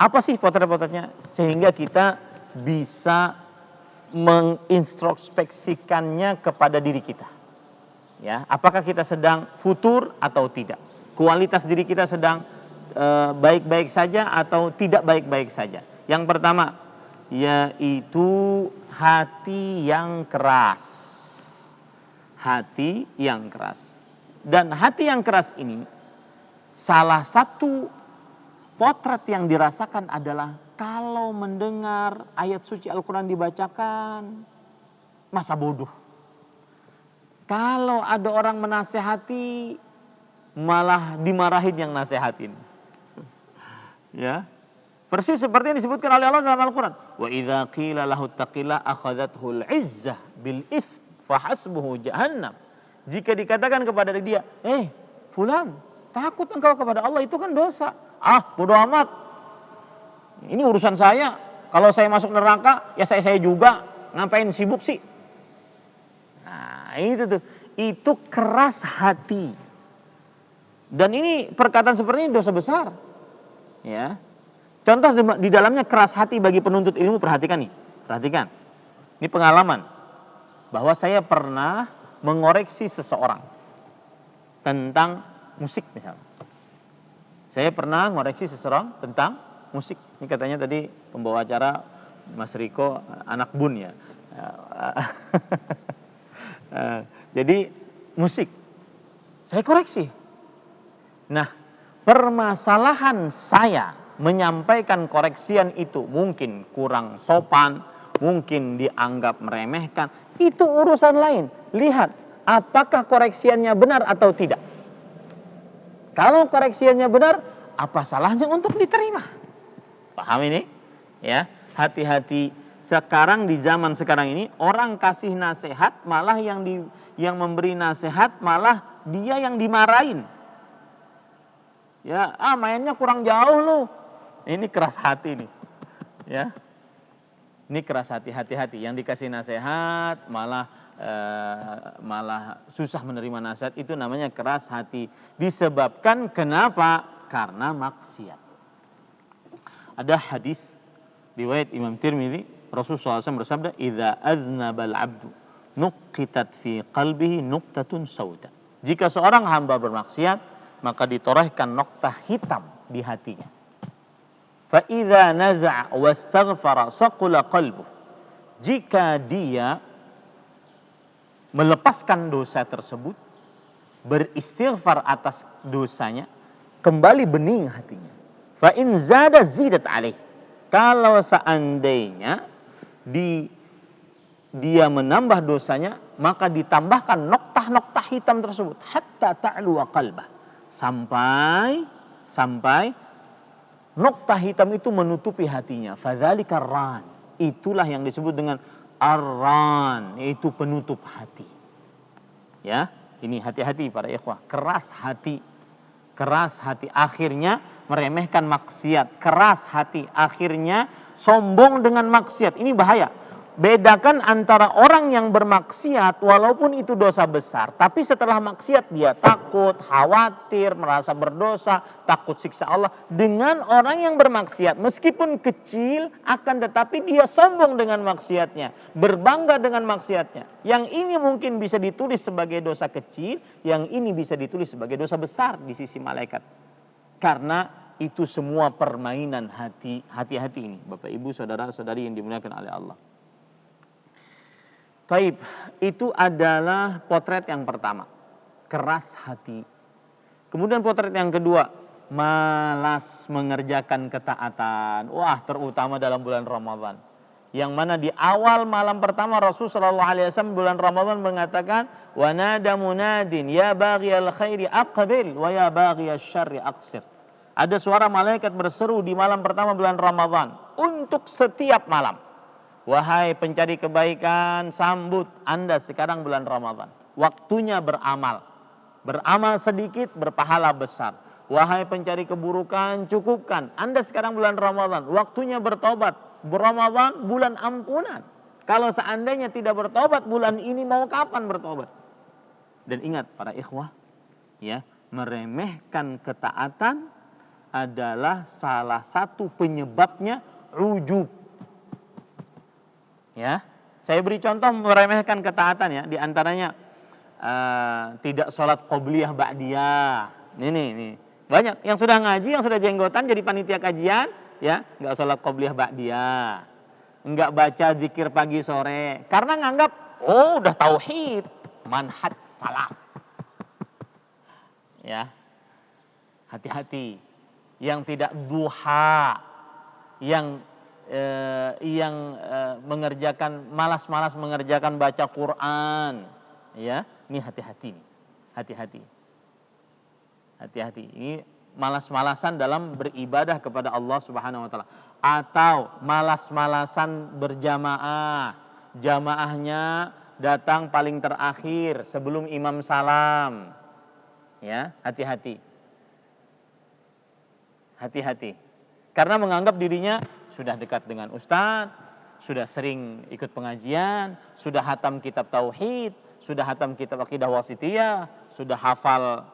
Apa sih potret-potretnya? Sehingga kita bisa mengintrospeksikannya kepada diri kita. Ya, apakah kita sedang futur atau tidak? Kualitas diri kita sedang baik-baik saja atau tidak baik-baik saja? Yang pertama, yaitu hati yang keras. Hati yang keras. Dan hati yang keras ini, salah satu potret yang dirasakan adalah kalau mendengar ayat suci Al-Quran dibacakan, masa bodoh. Kalau ada orang menasehati, malah dimarahin yang nasehatin. Ya, persis seperti yang disebutkan oleh Allah dalam Al-Quran. Wa idza qila lahu taqilla akhadhathul izzah bil its fahasbuhu jahannam. Jika dikatakan kepada dia, fulan, takut engkau kepada Allah, itu kan dosa. Bodoh amat. Ini urusan saya. Kalau saya masuk neraka, ya saya juga. Ngapain sibuk sih? Nah, itu tuh. Itu keras hati. Dan ini perkataan seperti ini dosa besar. Ya. Contoh di dalamnya keras hati bagi penuntut ilmu, perhatikan nih. Perhatikan. Ini pengalaman. Bahwa saya pernah mengoreksi seseorang tentang musik misalnya. Saya pernah mengoreksi seseorang tentang musik. Ini katanya tadi pembawa acara Mas Riko anak bun ya. Jadi musik. Saya koreksi. Nah, permasalahan saya menyampaikan koreksian itu mungkin kurang sopan, mungkin dianggap meremehkan. Itu urusan lain. Lihat, apakah koreksiannya benar atau tidak. Kalau koreksiannya benar, apa salahnya untuk diterima? Paham ini? Ya, hati-hati. Sekarang di zaman sekarang ini orang kasih nasihat, malah yang memberi nasihat malah dia yang dimarahin. Ya, mainnya kurang jauh lu. Ini keras hati nih. Ya. Ini keras hati, hati-hati. Yang dikasih nasihat malah susah menerima nasihat, itu namanya keras hati. Disebabkan kenapa? Karena maksiat. Ada hadis riwayat Imam Tirmidzi, Rasulullah SAW bersabda, "Idza aznabal 'abdu nuqitat fi qalbihi nuqtatun sauda." Jika seorang hamba bermaksiat, maka ditorehkan noktah hitam di hatinya. Fa idza naza'a wastaghfara saqula qalbuh. Jika dia melepaskan dosa tersebut, beristighfar atas dosanya, kembali bening hatinya. Fa in zada zidat alaih. Kalau seandainya dia menambah dosanya, maka ditambahkan noktah-noktah hitam tersebut hatta ta'lu qalbah. Sampai noktah hitam itu menutupi hatinya. Fadzalika ar-ran. Itulah yang disebut dengan ar-ran, yaitu penutup hati. Ya, ini hati-hati para ikhwah, keras hati akhirnya meremehkan maksiat, keras hati akhirnya sombong dengan maksiat. Ini bahaya. bedakan antara orang yang bermaksiat walaupun itu dosa besar, tapi setelah maksiat dia takut, khawatir, merasa berdosa, takut siksa Allah, dengan orang yang bermaksiat meskipun kecil akan tetapi dia sombong dengan maksiatnya, berbangga dengan maksiatnya. Yang ini mungkin bisa ditulis sebagai dosa kecil, yang ini bisa ditulis sebagai dosa besar di sisi malaikat. Karena itu semua permainan hati. Hati-hati ini Bapak Ibu saudara-saudari yang dimuliakan oleh Allah. Taib, itu adalah potret yang pertama, keras hati. Kemudian potret yang kedua, malas mengerjakan ketaatan. Wah, terutama dalam bulan Ramadan. Yang mana di awal malam pertama Rasulullah SAW bulan Ramadan mengatakan, wa nada munadin ya baghiyal khairi aqbil wa ya baghiyasy syarri aqsir. Ada suara malaikat berseru di malam pertama bulan Ramadan untuk setiap malam. Wahai pencari kebaikan, sambut Anda sekarang bulan Ramadan. Waktunya beramal. Beramal sedikit, berpahala besar. Wahai pencari keburukan, cukupkan. Anda sekarang bulan Ramadan. Waktunya bertobat. Ramadan bulan ampunan. Kalau seandainya tidak bertobat bulan ini, mau kapan bertobat? Dan ingat para ikhwah, ya, meremehkan ketaatan adalah salah satu penyebabnya ujub. Ya, saya beri contoh meremehkan ketaatan ya, di antaranya tidak sholat qobliyah ba'diyah. Ini banyak yang sudah ngaji, yang sudah jenggotan jadi panitia kajian, ya nggak sholat qobliyah ba'diyah, nggak baca zikir pagi sore, karena nganggap oh udah tauhid, manhaj salaf. Ya, hati-hati. Yang tidak duha, yang mengerjakan malas-malas mengerjakan baca Quran, ya, ini hati-hati nih, hati-hati. Ini malas-malasan dalam beribadah kepada Allah Subhanahu Wa Taala, atau malas-malasan berjamaah, jamaahnya datang paling terakhir sebelum imam salam, ya, hati-hati, karena menganggap dirinya sudah dekat dengan ustadz, sudah sering ikut pengajian, sudah hatam kitab tauhid, sudah hatam kitab akidah wasitiyah, sudah hafal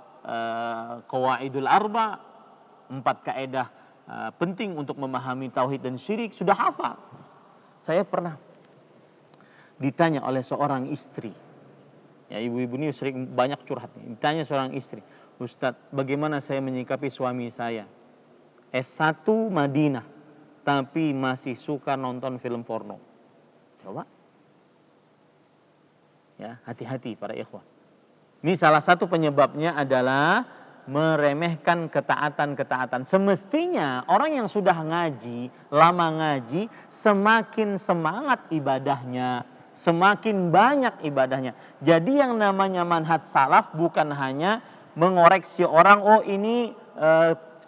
qawaidul arba, 4 kaidah penting untuk memahami tauhid dan syirik, sudah hafal. Saya pernah ditanya oleh seorang istri, ya, ibu-ibu ini sering banyak curhat, ditanya seorang istri, Ustadz, bagaimana saya menyikapi suami saya S1 Madinah tapi masih suka nonton film porno? Coba. Ya, hati-hati para ikhwah. Ini salah satu penyebabnya adalah meremehkan ketaatan-ketaatan. Semestinya orang yang sudah ngaji, lama ngaji, semakin semangat ibadahnya, semakin banyak ibadahnya. Jadi yang namanya manhaj salaf bukan hanya mengoreksi orang, oh ini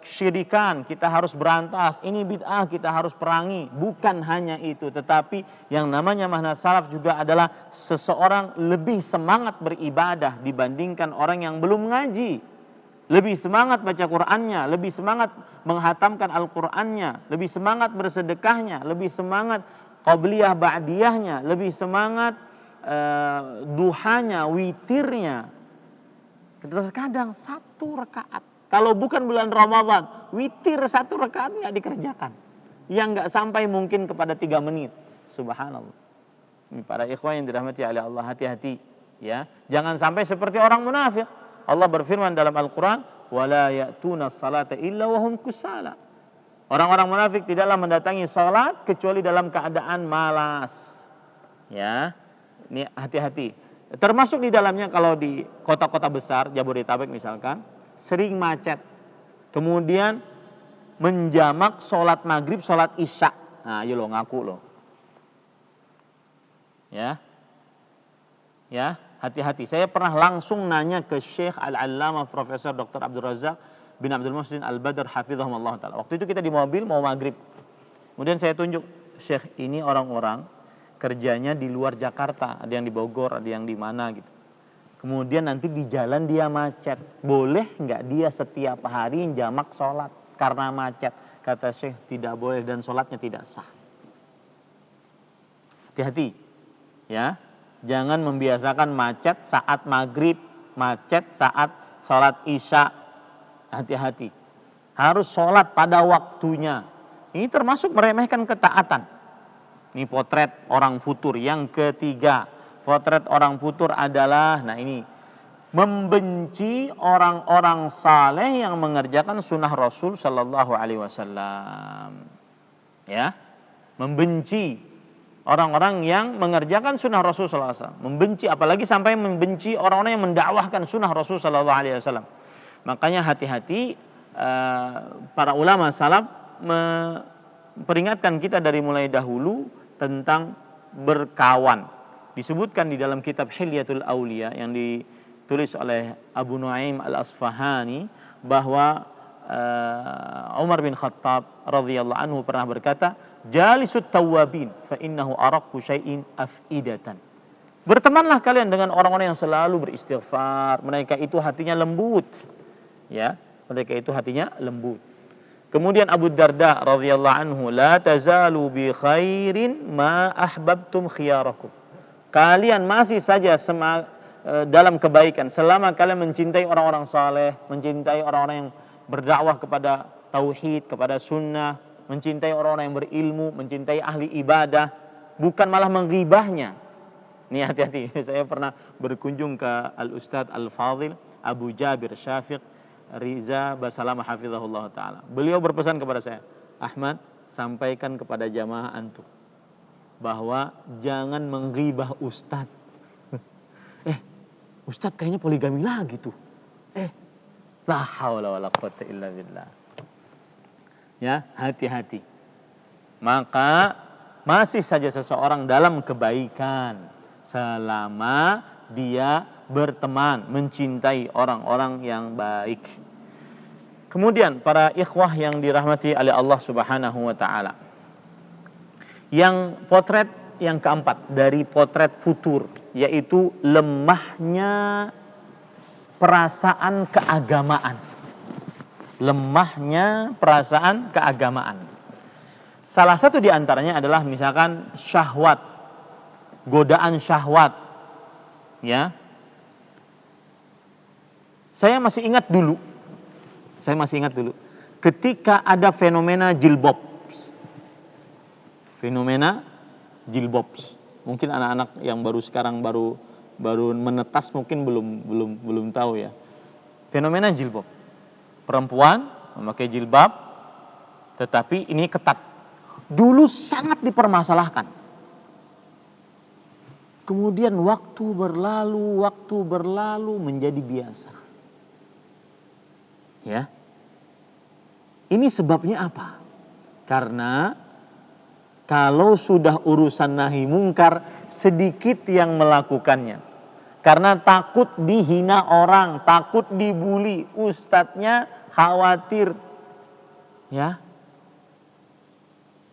syirikan, kita harus berantas, ini bid'ah, kita harus perangi. Bukan hanya itu, tetapi yang namanya manhaj salaf juga adalah seseorang lebih semangat beribadah dibandingkan orang yang belum ngaji. Lebih semangat baca Qur'annya, lebih semangat menghatamkan Al-Qur'annya, lebih semangat bersedekahnya, lebih semangat qabliyah ba'diyahnya, lebih semangat duhanya, witirnya. Terkadang 1 rakaat. Kalau bukan bulan Ramadan, witir 1 rakaat nggak dikerjakan. Yang nggak sampai mungkin kepada 3 menit. Subhanallah. Ini para ikhwan yang dirahmati oleh Allah, hati-hati. Ya, jangan sampai seperti orang munafik. Allah berfirman dalam Al-Quran, وَلَا يَأْتُونَ الصَّلَاةَ إِلَّا وَهُمْ كُسَالَى. Orang-orang munafik tidaklah mendatangi salat kecuali dalam keadaan malas. Ya, ini hati-hati. Termasuk di dalamnya kalau di kota-kota besar, Jabodetabek misalkan, sering macet, kemudian menjamak sholat maghrib, sholat isya. Nah, ayo lo ngaku lo, ya, hati-hati. Saya pernah langsung nanya ke Syekh Al-Allamah Profesor Dr. Abdul Razak bin Abdul Muhsin Al-Badr hafizahumullah ta'ala. Waktu itu kita di mobil mau maghrib, kemudian saya tunjuk, Syekh, ini orang-orang kerjanya di luar Jakarta, ada yang di Bogor, ada yang di mana gitu. Kemudian nanti di jalan dia macet. Boleh nggak dia setiap hari jamak sholat karena macet? Kata Syekh, tidak boleh dan sholatnya tidak sah. Hati-hati, ya. Jangan membiasakan macet saat maghrib, macet saat sholat isya. Hati-hati. Harus sholat pada waktunya. Ini termasuk meremehkan ketaatan. Ini potret orang futur. Yang ketiga, potret orang futur adalah, nah ini, membenci orang-orang saleh yang mengerjakan sunnah Rasul Sallallahu Alaihi Wasallam. Ya, membenci orang-orang yang mengerjakan sunnah Rasul Sallallahu Alaihi Wasallam. Membenci, apalagi sampai membenci orang-orang yang mendakwahkan sunnah Rasul Sallallahu Alaihi Wasallam. Makanya hati-hati, para ulama salaf memperingatkan kita dari mulai dahulu tentang berkawan. Disebutkan di dalam kitab Hilyatul Auliya yang ditulis oleh Abu Nuaim Al-Asfahani bahwa Umar bin Khattab radhiyallahu anhu pernah berkata, "Jalisut tawwabin fa innahu araqqu syai'in afidatan." Bertemanlah kalian dengan orang-orang yang selalu beristighfar, mereka itu hatinya lembut. Ya, mereka itu hatinya lembut. Kemudian Abu Darda radhiyallahu anhu, "La tazalu bi khairin ma ahbabtum khiyarakum." Kalian masih saja dalam kebaikan selama kalian mencintai orang-orang saleh, mencintai orang-orang yang berdakwah kepada tauhid, kepada sunnah, mencintai orang-orang yang berilmu, mencintai ahli ibadah, bukan malah menggibahnya. Ini hati-hati. Saya pernah berkunjung ke Al-Ustadz Al-Fadhil Abu Jabir Syafiq Riza Basalamah hafizahullah ta'ala. Beliau berpesan kepada saya, "Ahmad, sampaikan kepada jamaah antum bahwa jangan menggibah Ustadz." Ustadz kayaknya poligami lagi tuh. La haula wala quwata illa billah. Ya, hati-hati. Maka masih saja seseorang dalam kebaikan selama dia berteman, mencintai orang-orang yang baik. Kemudian para ikhwah yang dirahmati oleh Allah Subhanahu wa taala. Yang potret yang keempat dari potret futur, yaitu lemahnya perasaan keagamaan. Lemahnya perasaan keagamaan. Salah satu di antaranya adalah misalkan syahwat, godaan syahwat. Ya. Saya masih ingat dulu ketika ada fenomena jilbab. Fenomena jilbab. Mungkin anak-anak yang sekarang baru menetas mungkin belum tahu ya. Fenomena jilbab. Perempuan memakai jilbab, tetapi ini ketat. Dulu sangat dipermasalahkan. Kemudian waktu berlalu menjadi biasa. Ya. Ini sebabnya apa? Karena kalau sudah urusan nahi mungkar, sedikit yang melakukannya. Karena takut dihina orang, takut dibully, ustadznya khawatir. Ya.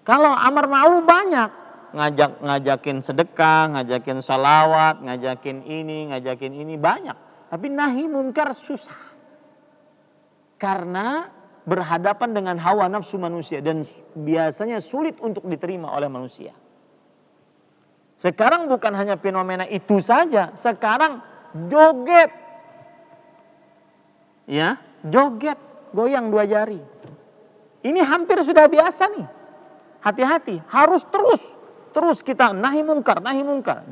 Kalau amar ma'ruf banyak, ngajakin sedekah, ngajakin salawat, ngajakin ini banyak. Tapi nahi mungkar susah. Karena berhadapan dengan hawa nafsu manusia dan biasanya sulit untuk diterima oleh manusia. Sekarang bukan hanya fenomena itu saja, sekarang joget. Ya, joget, goyang dua jari. Ini hampir sudah biasa nih. Hati-hati, harus terus kita nahi mungkar.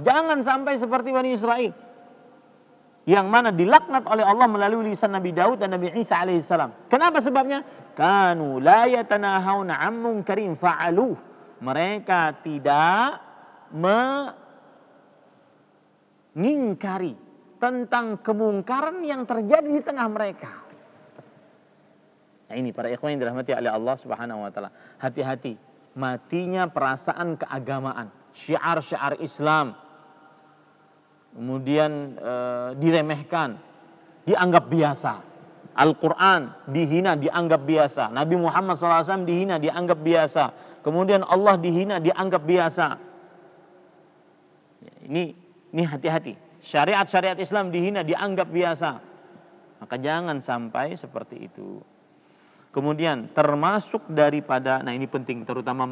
Jangan sampai seperti Bani Israel yang mana dilaknat oleh Allah melalui lisan Nabi Daud dan Nabi Isa alaihissalam. Kenapa sebabnya? Kanu la yatanahawna 'an munkarin fa'aluh. Mereka tidak mengingkari tentang kemungkaran yang terjadi di tengah mereka. Nah, ini para ikhwan yang dirahmati oleh Allah Subhanahu wa taala. Hati-hati, matinya perasaan keagamaan, syiar-syiar Islam. Kemudian diremehkan, dianggap biasa. Al-Quran dihina, dianggap biasa. Nabi Muhammad SAW dihina, dianggap biasa. Kemudian Allah dihina, dianggap biasa. Ini hati-hati. Syariat-syariat Islam dihina, dianggap biasa. Maka jangan sampai seperti itu. Kemudian termasuk daripada, nah ini penting terutama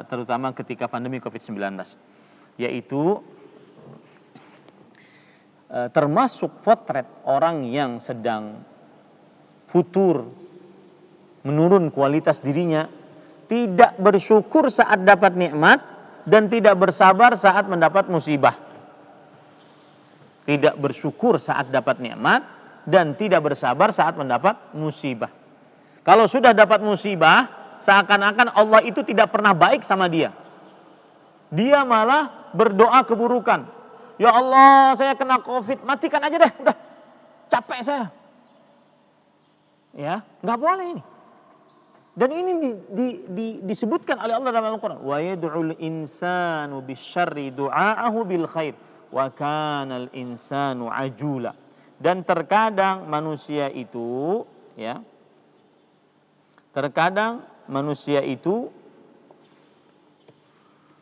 terutama ketika pandemi COVID-19. yaitu termasuk potret orang yang sedang futur, menurun kualitas dirinya, tidak bersyukur saat dapat nikmat dan tidak bersabar saat mendapat musibah. Tidak bersyukur saat dapat nikmat dan tidak bersabar saat mendapat musibah. Kalau sudah dapat musibah, seakan-akan Allah itu tidak pernah baik sama dia. Dia malah berdoa keburukan. Ya Allah, saya kena COVID, matikan aja deh, udah capek saya. Ya, nggak boleh ini. Dan ini disebutkan oleh Allah dalam Al-Quran. Wa yad'ul insanu bisyarri du'aahu bil khair wa kanal insanu ajula. Dan terkadang manusia itu, ya, terkadang manusia itu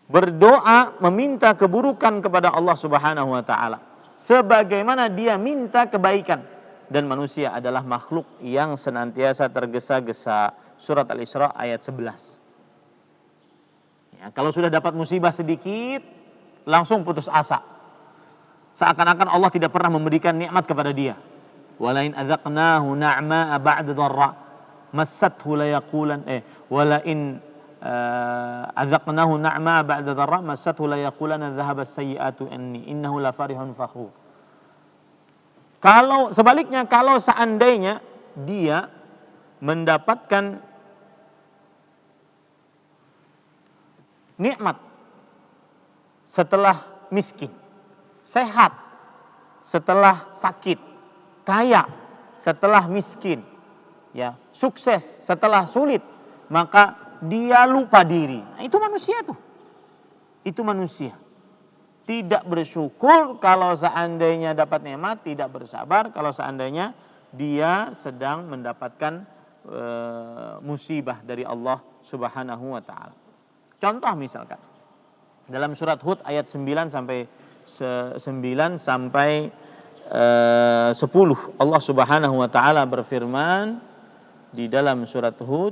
berdoa meminta keburukan kepada Allah Subhanahu wa taala sebagaimana dia minta kebaikan, dan manusia adalah makhluk yang senantiasa tergesa-gesa. Surat Al-Isra ayat 11. Ya, kalau sudah dapat musibah sedikit, langsung putus asa. Seakan-akan Allah tidak pernah memberikan nikmat kepada dia. Walain adzaqnahu na'ma'a ba'da dharra massathu la yaqulan walain adzaqnahu na'ma'a ba'da dharra massathu la yaqulana dhahaba as-sayyi'atu anni innahu la farihun fakhur. Kalau sebaliknya, kalau seandainya dia mendapatkan nikmat setelah miskin, sehat setelah sakit, kaya setelah miskin, ya, sukses setelah sulit, maka dia lupa diri. Nah, itu manusia tuh. Itu manusia. Tidak bersyukur kalau seandainya dapat nikmat, tidak bersabar kalau seandainya dia sedang mendapatkan musibah dari Allah Subhanahu wa taala. Contoh misalkan dalam surat Hud ayat 9 sampai 10 Allah Subhanahu wa taala berfirman di dalam surat Hud,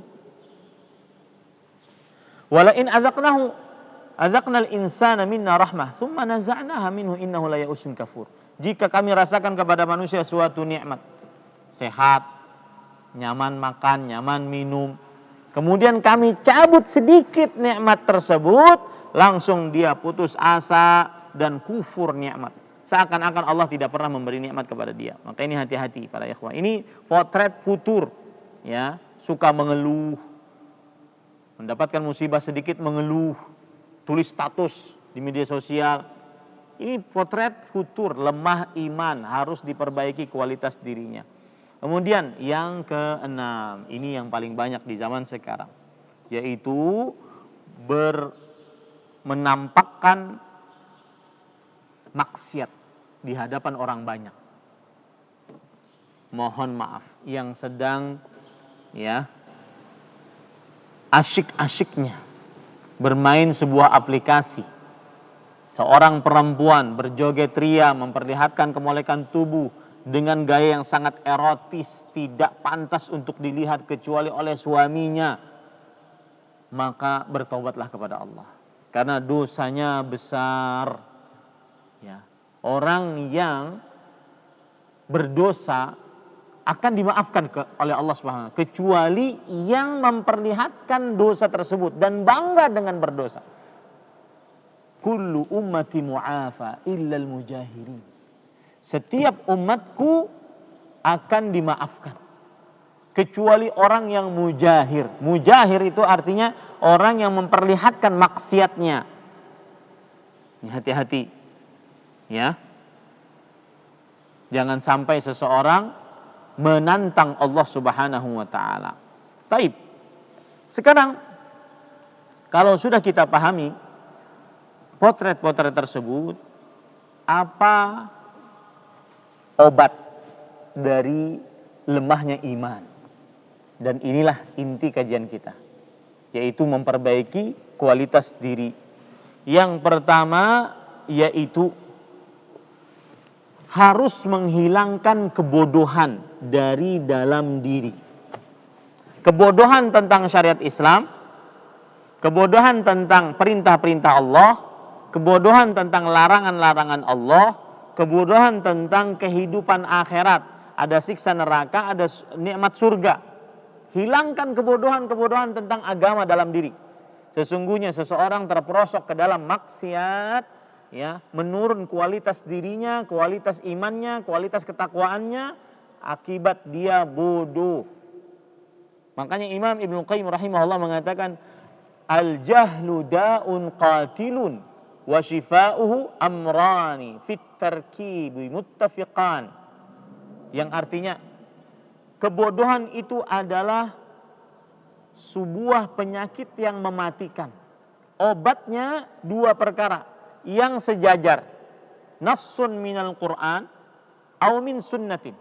"Wala in azaqnal insana minna rahmah, thumma naza'naha minhu innahu la ya'usun kafur." Jika kami rasakan kepada manusia suatu nikmat, sehat, nyaman makan, nyaman minum, kemudian kami cabut sedikit nikmat tersebut, langsung dia putus asa dan kufur nikmat. Seakan-akan Allah tidak pernah memberi nikmat kepada dia. Maka ini hati-hati para ikhwah. Ini potret futur, ya, suka mengeluh, mendapatkan musibah sedikit mengeluh, tulis status di media sosial. Ini potret futur, lemah iman, harus diperbaiki kualitas dirinya. Kemudian yang keenam, ini yang paling banyak di zaman sekarang, yaitu menampakkan maksiat di hadapan orang banyak. Mohon maaf, yang sedang, ya, asyik-asyiknya bermain sebuah aplikasi. Seorang perempuan berjoget ria memperlihatkan kemolekan tubuh dengan gaya yang sangat erotis, tidak pantas untuk dilihat kecuali oleh suaminya. Maka bertobatlah kepada Allah, karena dosanya besar. Ya, orang yang berdosa akan dimaafkan oleh Allah Subhanahu wa taala, kecuali yang memperlihatkan dosa tersebut dan bangga dengan berdosa. Kullu ummati mu'afa illal mujahirin. Setiap umatku akan dimaafkan kecuali orang yang mujahir. Mujahir itu artinya orang yang memperlihatkan maksiatnya. Ini hati-hati, ya. Jangan sampai seseorang menantang Allah Subhanahu wa taala. Taib. Sekarang kalau sudah kita pahami potret-potret tersebut, apa obat dari lemahnya iman? Dan inilah inti kajian kita, yaitu memperbaiki kualitas diri. Yang pertama yaitu harus menghilangkan kebodohan dari dalam diri. Kebodohan tentang syariat Islam, kebodohan tentang perintah-perintah Allah, kebodohan tentang larangan-larangan Allah, kebodohan tentang kehidupan akhirat, ada siksa neraka, ada nikmat surga. Hilangkan kebodohan-kebodohan tentang agama dalam diri. Sesungguhnya seseorang terperosok ke dalam maksiat, ya, menurun kualitas dirinya, kualitas imannya, kualitas ketakwaannya, akibat dia bodoh. Makanya Imam Ibnu Qayyim rahimahullah mengatakan, al-jahlu da'un qatilun wa shifa'uhu amrani fit tarkibi muttafiqan. Yang artinya, kebodohan itu adalah sebuah penyakit yang mematikan. Obatnya dua perkara yang sejajar. Nassun minal Qur'an au min sunnatin.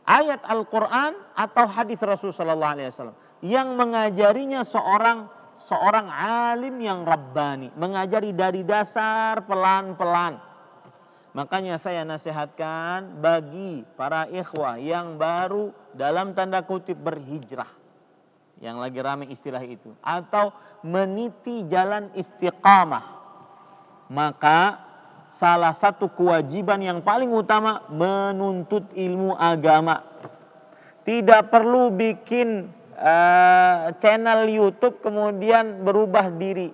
Ayat Al-Quran atau hadis Rasul sallallahu alaihi wasallam yang mengajarinya seorang alim yang rabbani, mengajari dari dasar pelan-pelan. Makanya saya nasihatkan bagi para ikhwah yang baru dalam tanda kutip berhijrah, yang lagi ramai istilah itu, atau meniti jalan istiqamah, maka salah satu kewajiban yang paling utama menuntut ilmu agama. Tidak perlu bikin channel YouTube kemudian berubah diri,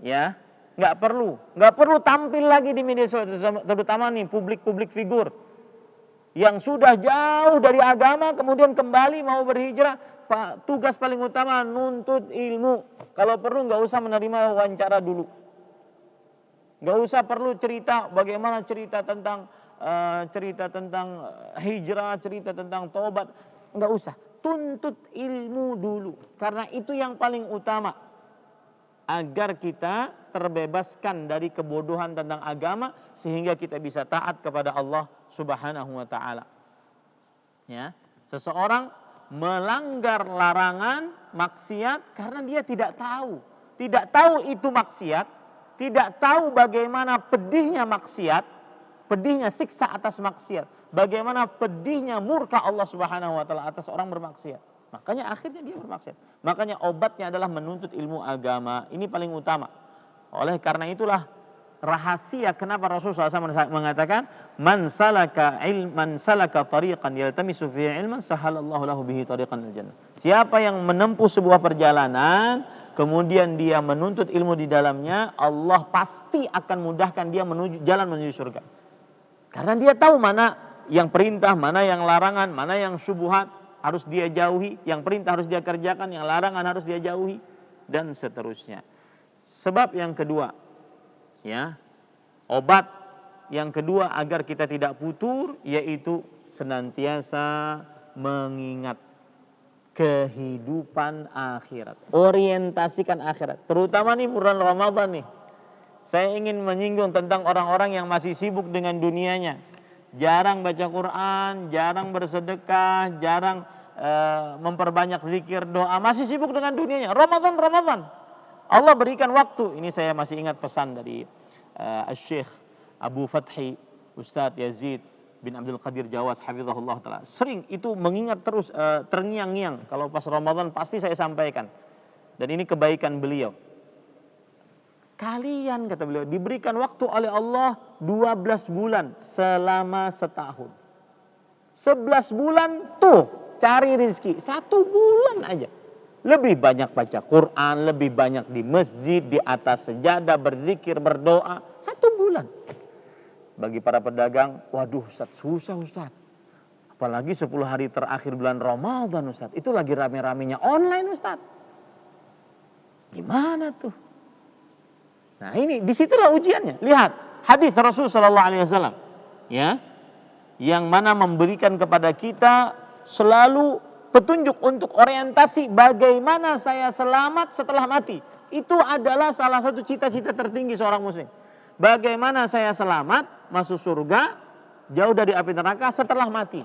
ya, nggak perlu tampil lagi di media sosial, terutama nih publik figur yang sudah jauh dari agama kemudian kembali mau berhijrah. Pak, tugas paling utama nuntut ilmu. Kalau perlu nggak usah menerima wawancara dulu. Nggak usah perlu cerita bagaimana cerita tentang hijrah, cerita tentang tobat, nggak usah. Tuntut ilmu dulu, karena itu yang paling utama agar kita terbebaskan dari kebodohan tentang agama sehingga kita bisa taat kepada Allah Subhanahu wa taala. Ya, seseorang melanggar larangan maksiat karena dia tidak tahu itu maksiat. Tidak tahu bagaimana pedihnya maksiat, pedihnya siksa atas maksiat, bagaimana pedihnya murka Allah Subhanahu wa taala atas orang bermaksiat. Makanya akhirnya dia bermaksiat. Makanya obatnya adalah menuntut ilmu agama. Ini paling utama. Oleh karena itulah rahasia kenapa Rasulullah SAW mengatakan, man salaka tariqan yaltamisu fihi ilman sahalallahu lahu bihi tariqan al jannah. Siapa yang menempuh sebuah perjalanan kemudian dia menuntut ilmu di dalamnya, Allah pasti akan mudahkan dia jalan menuju surga. Karena dia tahu mana yang perintah, mana yang larangan, mana yang syubhat harus dia jauhi, yang perintah harus dia kerjakan, yang larangan harus dia jauhi, dan seterusnya. Sebab yang kedua, ya, obat yang kedua agar kita tidak futur, yaitu senantiasa mengingat kehidupan akhirat, orientasikan akhirat, terutama nih bulan Ramadan nih. Saya ingin menyinggung tentang orang-orang yang masih sibuk dengan dunianya, jarang baca Quran, jarang bersedekah, jarang memperbanyak zikir doa, masih sibuk dengan dunianya. Ramadan, Allah berikan waktu. Ini saya masih ingat pesan dari Syekh Abu Fathi Ustadz Yazid bin Abdul Qadir Jawas hafizahullah taala. Sering itu mengingat terus, terngiang-ngiang kalau pas Ramadan pasti saya sampaikan. Dan ini kebaikan beliau. Kalian, kata beliau, diberikan waktu oleh Allah 12 bulan selama setahun. 11 bulan tuh cari rezeki, 1 bulan aja. Lebih banyak baca Quran, lebih banyak di masjid, di atas sejadah, berzikir, berdoa. 1 bulan. Bagi para pedagang, waduh Ustaz, susah Ustaz. Apalagi 10 hari terakhir bulan Ramadan Ustaz. Itu lagi rame-ramenya online Ustaz. Gimana tuh? Nah ini, disitulah ujiannya. Lihat, hadis Rasul SAW. Ya, yang mana memberikan kepada kita selalu petunjuk untuk orientasi bagaimana saya selamat setelah mati. Itu adalah salah satu cita-cita tertinggi seorang muslim. Bagaimana saya selamat, masuk surga, jauh dari api neraka setelah mati.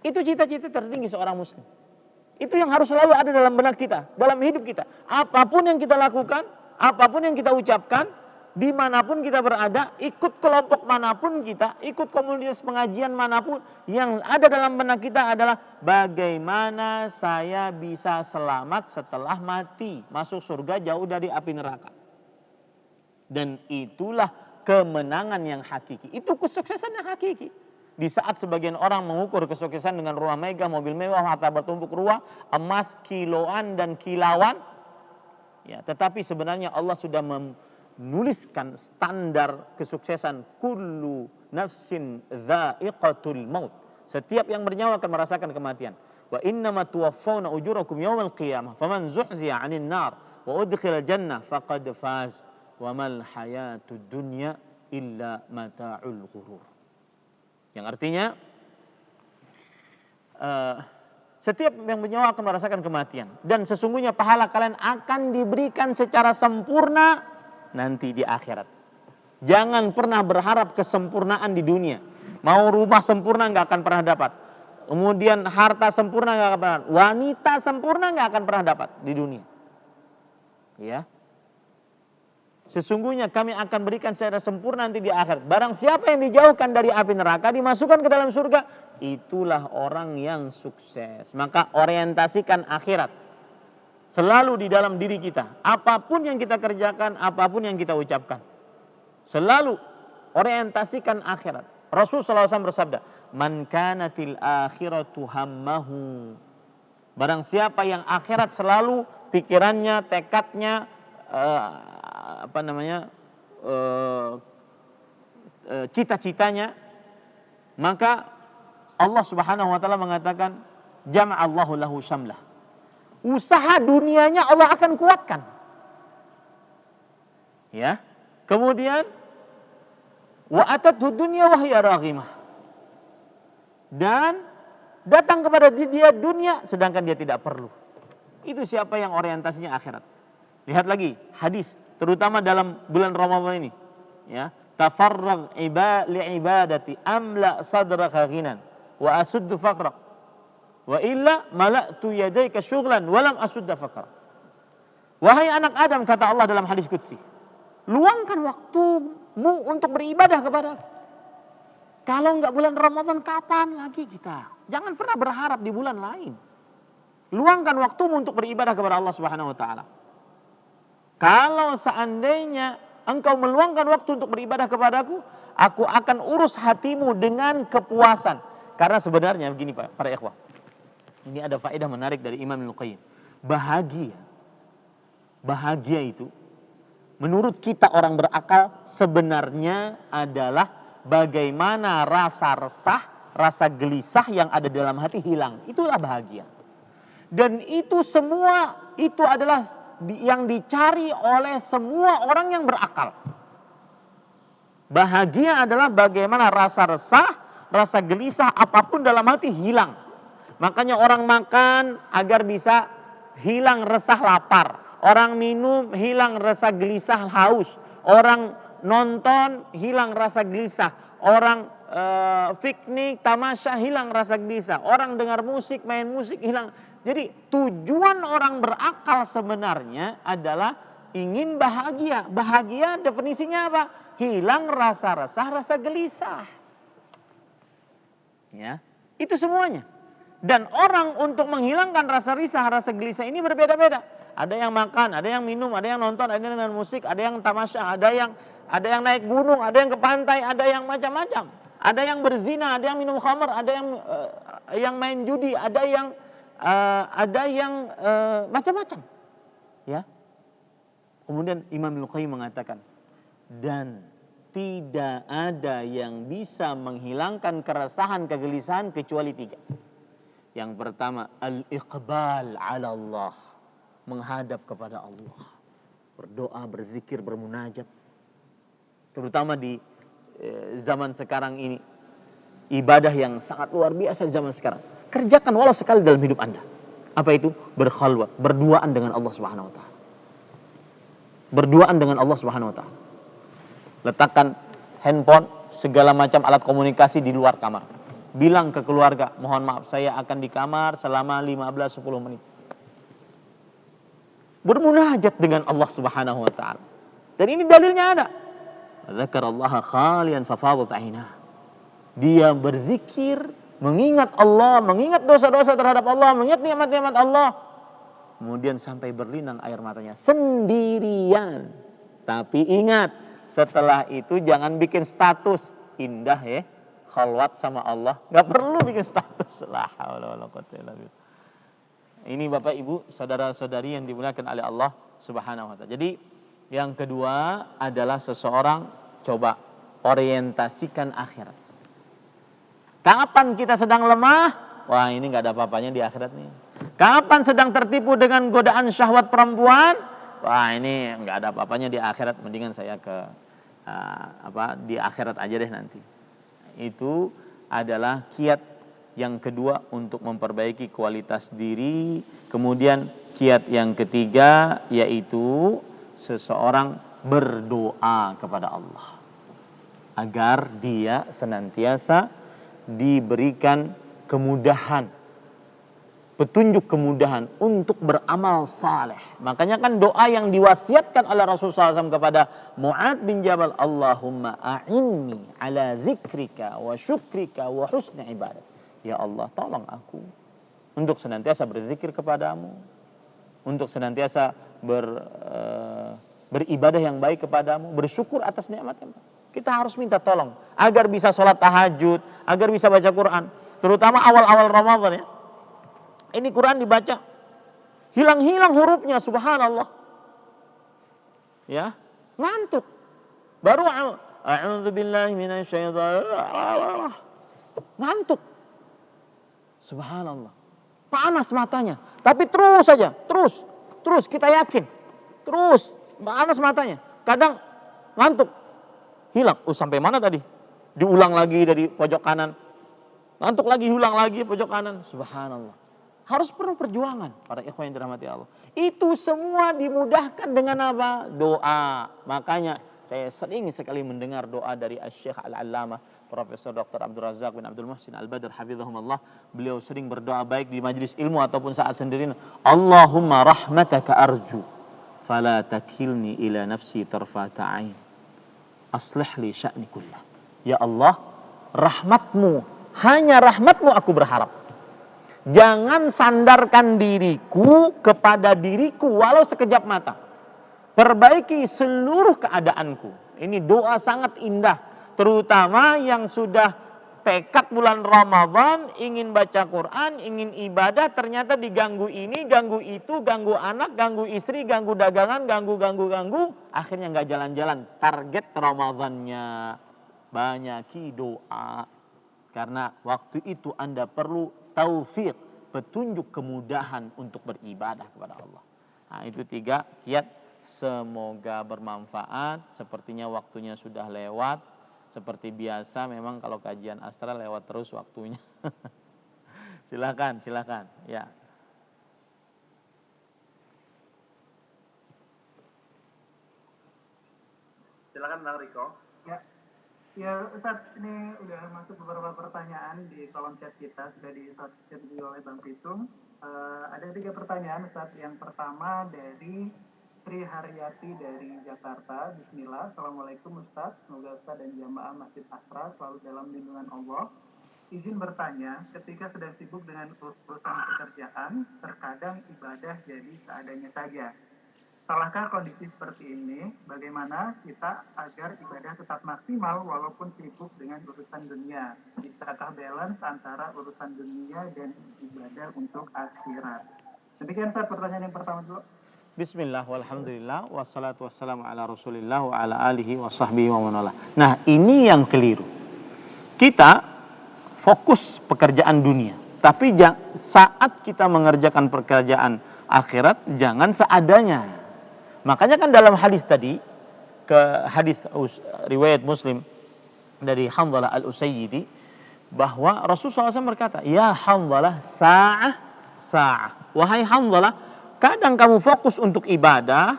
Itu cita-cita tertinggi seorang muslim. Itu yang harus selalu ada dalam benak kita, dalam hidup kita. Apapun yang kita lakukan, apapun yang kita ucapkan, dimanapun kita berada, ikut kelompok manapun kita, ikut komunitas pengajian manapun, yang ada dalam benak kita adalah bagaimana saya bisa selamat setelah mati, masuk surga jauh dari api neraka. Dan itulah kemenangan yang hakiki. Itu kesuksesan yang hakiki. Di saat sebagian orang mengukur kesuksesan dengan rumah megah, mobil mewah, harta bertumpuk ruah, emas kiloan dan kilauan, ya, tetapi sebenarnya Allah sudah menuliskan standar kesuksesan. Kullu nafsin dha'iqatul maut. Setiap yang bernyawa akan merasakan kematian. Wa innama tuwaffawna ujurakum yawmal qiyamah faman zuhziya 'anil nar wa udkhilal jannah faqad faz wa mal hayatud dunya illa mata'ul ghurur. Yang artinya setiap yang bernyawa akan merasakan kematian, dan sesungguhnya pahala kalian akan diberikan secara sempurna nanti di akhirat. Jangan pernah berharap kesempurnaan di dunia. Mau rumah sempurna nggak akan pernah dapat. Kemudian harta sempurna nggak akan pernah. Wanita sempurna nggak akan pernah dapat di dunia. Ya. Sesungguhnya kami akan berikan secara sempurna nanti di akhirat. Barang siapa yang dijauhkan dari api neraka, dimasukkan ke dalam surga, itulah orang yang sukses. Maka orientasikan akhirat selalu di dalam diri kita. Apapun yang kita kerjakan, apapun yang kita ucapkan, selalu orientasikan akhirat. Rasulullah SAW bersabda, "Man kanatil akhiratu hammahu." Barang siapa yang akhirat selalu pikirannya, tekadnya, cita-citanya, maka Allah Subhanahu wa taala mengatakan, jama'allahu lahu syamlah. Usaha dunianya Allah akan kuatkan. Ya. Kemudian wa atathu dunya wa hiya raghimah. Dan datang kepada dia dunia sedangkan dia tidak perlu. Itu siapa yang orientasinya akhirat. Lihat lagi hadis, terutama dalam bulan Ramadan ini, ya, tafarrag li ibadati amla sadraka ghinan wa asuddu faqra wa illa mala'tu yadayka syughlan wa lam asudda faqra. Wahai anak Adam, kata Allah dalam hadis qudsi, luangkan waktumu untuk beribadah kepada aku. Kalau enggak bulan Ramadan, kapan lagi kita? Jangan pernah berharap di bulan lain. Luangkan waktumu untuk beribadah kepada Allah Subhanahu wa taala. Kalau seandainya engkau meluangkan waktu untuk beribadah kepadaku, aku akan urus hatimu dengan kepuasan. Karena sebenarnya begini Pak, para ikhwah. Ini ada faedah menarik dari Imam Ibnu Qayyim. Bahagia itu menurut kita orang berakal sebenarnya adalah bagaimana rasa resah, rasa gelisah yang ada dalam hati hilang. Itulah bahagia. Dan itu semua itu adalah yang dicari oleh semua orang yang berakal. Bahagia adalah bagaimana rasa resah, rasa gelisah apapun dalam hati hilang. Makanya orang makan agar bisa hilang resah lapar. Orang minum hilang rasa gelisah haus. Orang nonton hilang rasa gelisah. Orang piknik, tamasya hilang rasa gelisah. Orang dengar musik, main musik hilang. Jadi tujuan orang berakal sebenarnya adalah ingin bahagia. Bahagia definisinya apa? Hilang rasa resah, rasa gelisah. Ya, itu semuanya. Dan orang untuk menghilangkan rasa risah, rasa gelisah ini berbeda-beda. Ada yang makan, ada yang minum, ada yang nonton, ada yang dengar musik, ada yang tamasya, ada yang naik gunung, ada yang ke pantai, ada yang macam-macam. Ada yang berzina, ada yang minum khamar, ada yang main judi, ada yang macam-macam, ya. Kemudian Imam Ibnu Qayyim mengatakan, dan tidak ada yang bisa menghilangkan keresahan, kegelisahan kecuali 3. Yang pertama, al-iqbal 'ala Allah, menghadap kepada Allah, berdoa, berzikir, bermunajat. Terutama di zaman sekarang ini, ibadah yang sangat luar biasa di zaman sekarang. Kerjakan walau sekali dalam hidup Anda. Apa itu? Berkhalwat, berduaan dengan Allah Subhanahu wa taala. Berduaan dengan Allah Subhanahu wa taala. Letakkan handphone, segala macam alat komunikasi di luar kamar. Bilang ke keluarga, mohon maaf saya akan di kamar selama 15-10 menit. Bermunajat dengan Allah Subhanahu wa taala. Dan ini dalilnya ada. Dzakarallaha khalian fafadat 'ainah. Dia berzikir, mengingat Allah, mengingat dosa-dosa terhadap Allah, mengingat nikmat-nikmat Allah. Kemudian sampai berlinang air matanya sendirian. Tapi ingat, Setelah itu jangan bikin status indah ya, khalwat sama Allah. Nggak perlu bikin status. La haula wala quwwata illa billah. Ini Bapak Ibu, saudara-saudari yang dimuliakan oleh Allah Subhanahu wa taala. Jadi yang kedua adalah seseorang coba orientasikan akhirat. Kapan kita sedang lemah? Wah, ini nggak ada apa-apanya di akhirat nih. Kapan sedang tertipu dengan godaan syahwat perempuan? Wah, ini nggak ada apa-apanya di akhirat. Mendingan saya ke di akhirat aja deh nanti. Itu adalah kiat yang kedua untuk memperbaiki kualitas diri. Kemudian kiat yang ketiga yaitu seseorang berdoa kepada Allah agar dia senantiasa diberikan kemudahan, petunjuk kemudahan untuk beramal saleh. Makanya kan doa yang diwasiatkan oleh Rasulullah SAW kepada Mu'ad bin Jabal, Allahumma a'inni ala zikrika wa syukrika wa husni ibadat. Ya Allah, tolong aku untuk senantiasa berzikir kepadamu, untuk senantiasa beribadah yang baik kepadamu, bersyukur atas nikmat-Mu. Kita harus minta tolong agar bisa sholat tahajud, agar bisa baca Quran, terutama awal-awal Ramadan ya. Ini Quran dibaca, hilang-hilang hurufnya, subhanallah. Ya, ngantuk. Baru a'udzubillahi minasyaitonir ngantuk. Subhanallah. Panas matanya, tapi terus saja, terus kita yakin. Terus panas matanya. Kadang ngantuk. Hilang. Sampai mana tadi? Diulang lagi dari pojok kanan. Ngantuk lagi, ulang lagi pojok kanan. Subhanallah. Harus perlu perjuangan para ikhwan yang dirahmati Allah. Itu semua dimudahkan dengan apa? Doa. Makanya saya sering sekali mendengar doa dari Asy-Syaikh Al-Allamah Profesor Dr. Abdul Razak bin Abdul Muhsin Al-Badr hafizahumullah. Beliau sering berdoa baik di majelis ilmu ataupun saat sendirian. Allahumma rahmataka arju fala takilni ila nafsi tarfata ain. Aslih li sya'ni kullah. Ya Allah, rahmatmu, hanya rahmatmu aku berharap. Jangan sandarkan diriku kepada diriku walau sekejap mata. Perbaiki seluruh keadaanku. Ini doa sangat indah. Terutama yang sudah tekad bulan Ramadan, ingin baca Quran, ingin ibadah, ternyata diganggu ini, ganggu itu, ganggu anak, ganggu istri, ganggu dagangan, ganggu. Akhirnya nggak jalan-jalan. Target Ramadannya. Banyaki doa. Karena waktu itu Anda perlu taufik, petunjuk kemudahan untuk beribadah kepada Allah. Nah, itu 3 kiat. Semoga bermanfaat. Sepertinya waktunya sudah lewat. Seperti biasa memang kalau kajian astral lewat terus waktunya. Silakan. Ya. Silakan Bang Riko. Ya Ustadz, ini udah masuk beberapa pertanyaan di kolom chat kita, sudah di-chat oleh Bang Pitung. Ada 3 pertanyaan Ustadz. Yang pertama dari Tri Haryati dari Jakarta. Bismillah, Assalamualaikum Ustadz. Semoga Ustadz dan jamaah Masjid Asra selalu dalam lindungan Allah. Izin bertanya, ketika sedang sibuk dengan urusan pekerjaan, terkadang ibadah jadi seadanya saja. Salahkah kondisi seperti ini? Bagaimana kita agar ibadah tetap maksimal walaupun sibuk dengan urusan dunia? Bisakah balance antara urusan dunia dan ibadah untuk akhirat? Demikian Ustaz, pertanyaan yang pertama dulu. Bismillah, walhamdulillah, wassalatu wassalamu ala rasulillah wa ala alihi wa sahbihi wa manwala. Nah, ini yang keliru. Kita fokus pekerjaan dunia. Tapi saat kita mengerjakan pekerjaan akhirat, jangan seadanya. Makanya kan dalam hadis tadi, hadis riwayat Muslim dari Hanzalah Al-Usayyidi, bahwa Rasulullah SAW berkata, ya Hanzalah, sa'ah. Wahai Hanzalah, kadang kamu fokus untuk ibadah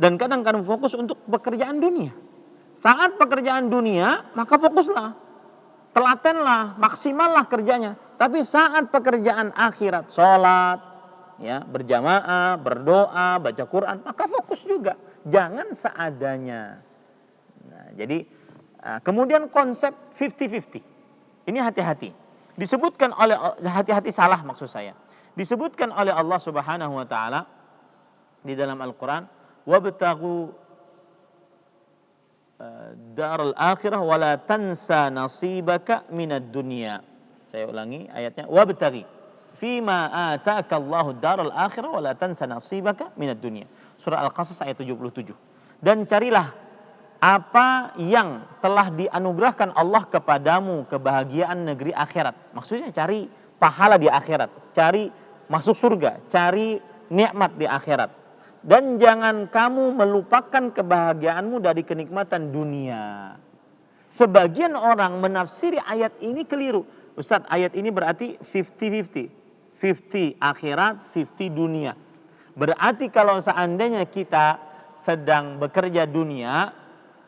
dan kadang kamu fokus untuk pekerjaan dunia. Saat pekerjaan dunia, maka fokuslah, telatenlah, maksimallah kerjanya. Tapi saat pekerjaan akhirat, sholat, ya, berjamaah, berdoa, baca Quran, maka fokus juga. Jangan seadanya. Nah, jadi kemudian konsep 50-50. Ini hati-hati. Disebutkan oleh hati-hati salah maksud saya. Disebutkan oleh Allah Subhanahu wa taala di dalam Al-Qur'an, wabtaghu darul akhirah wa la tansa nasibaka minad dunya. Saya ulangi ayatnya, wabtaghi fima ataka Allahu darul akhirah wa la tansa nasibaka minad dunya. Surah Al-Qasas ayat 77. Dan carilah apa yang telah dianugerahkan Allah kepadamu, kebahagiaan negeri akhirat. Maksudnya cari pahala di akhirat, cari masuk surga, cari nikmat di akhirat. Dan jangan kamu melupakan kebahagiaanmu dari kenikmatan dunia. Sebagian orang menafsiri ayat ini keliru. Ustaz, ayat ini berarti 50-50. 50 akhirat, 50 dunia. Berarti kalau seandainya kita sedang bekerja dunia,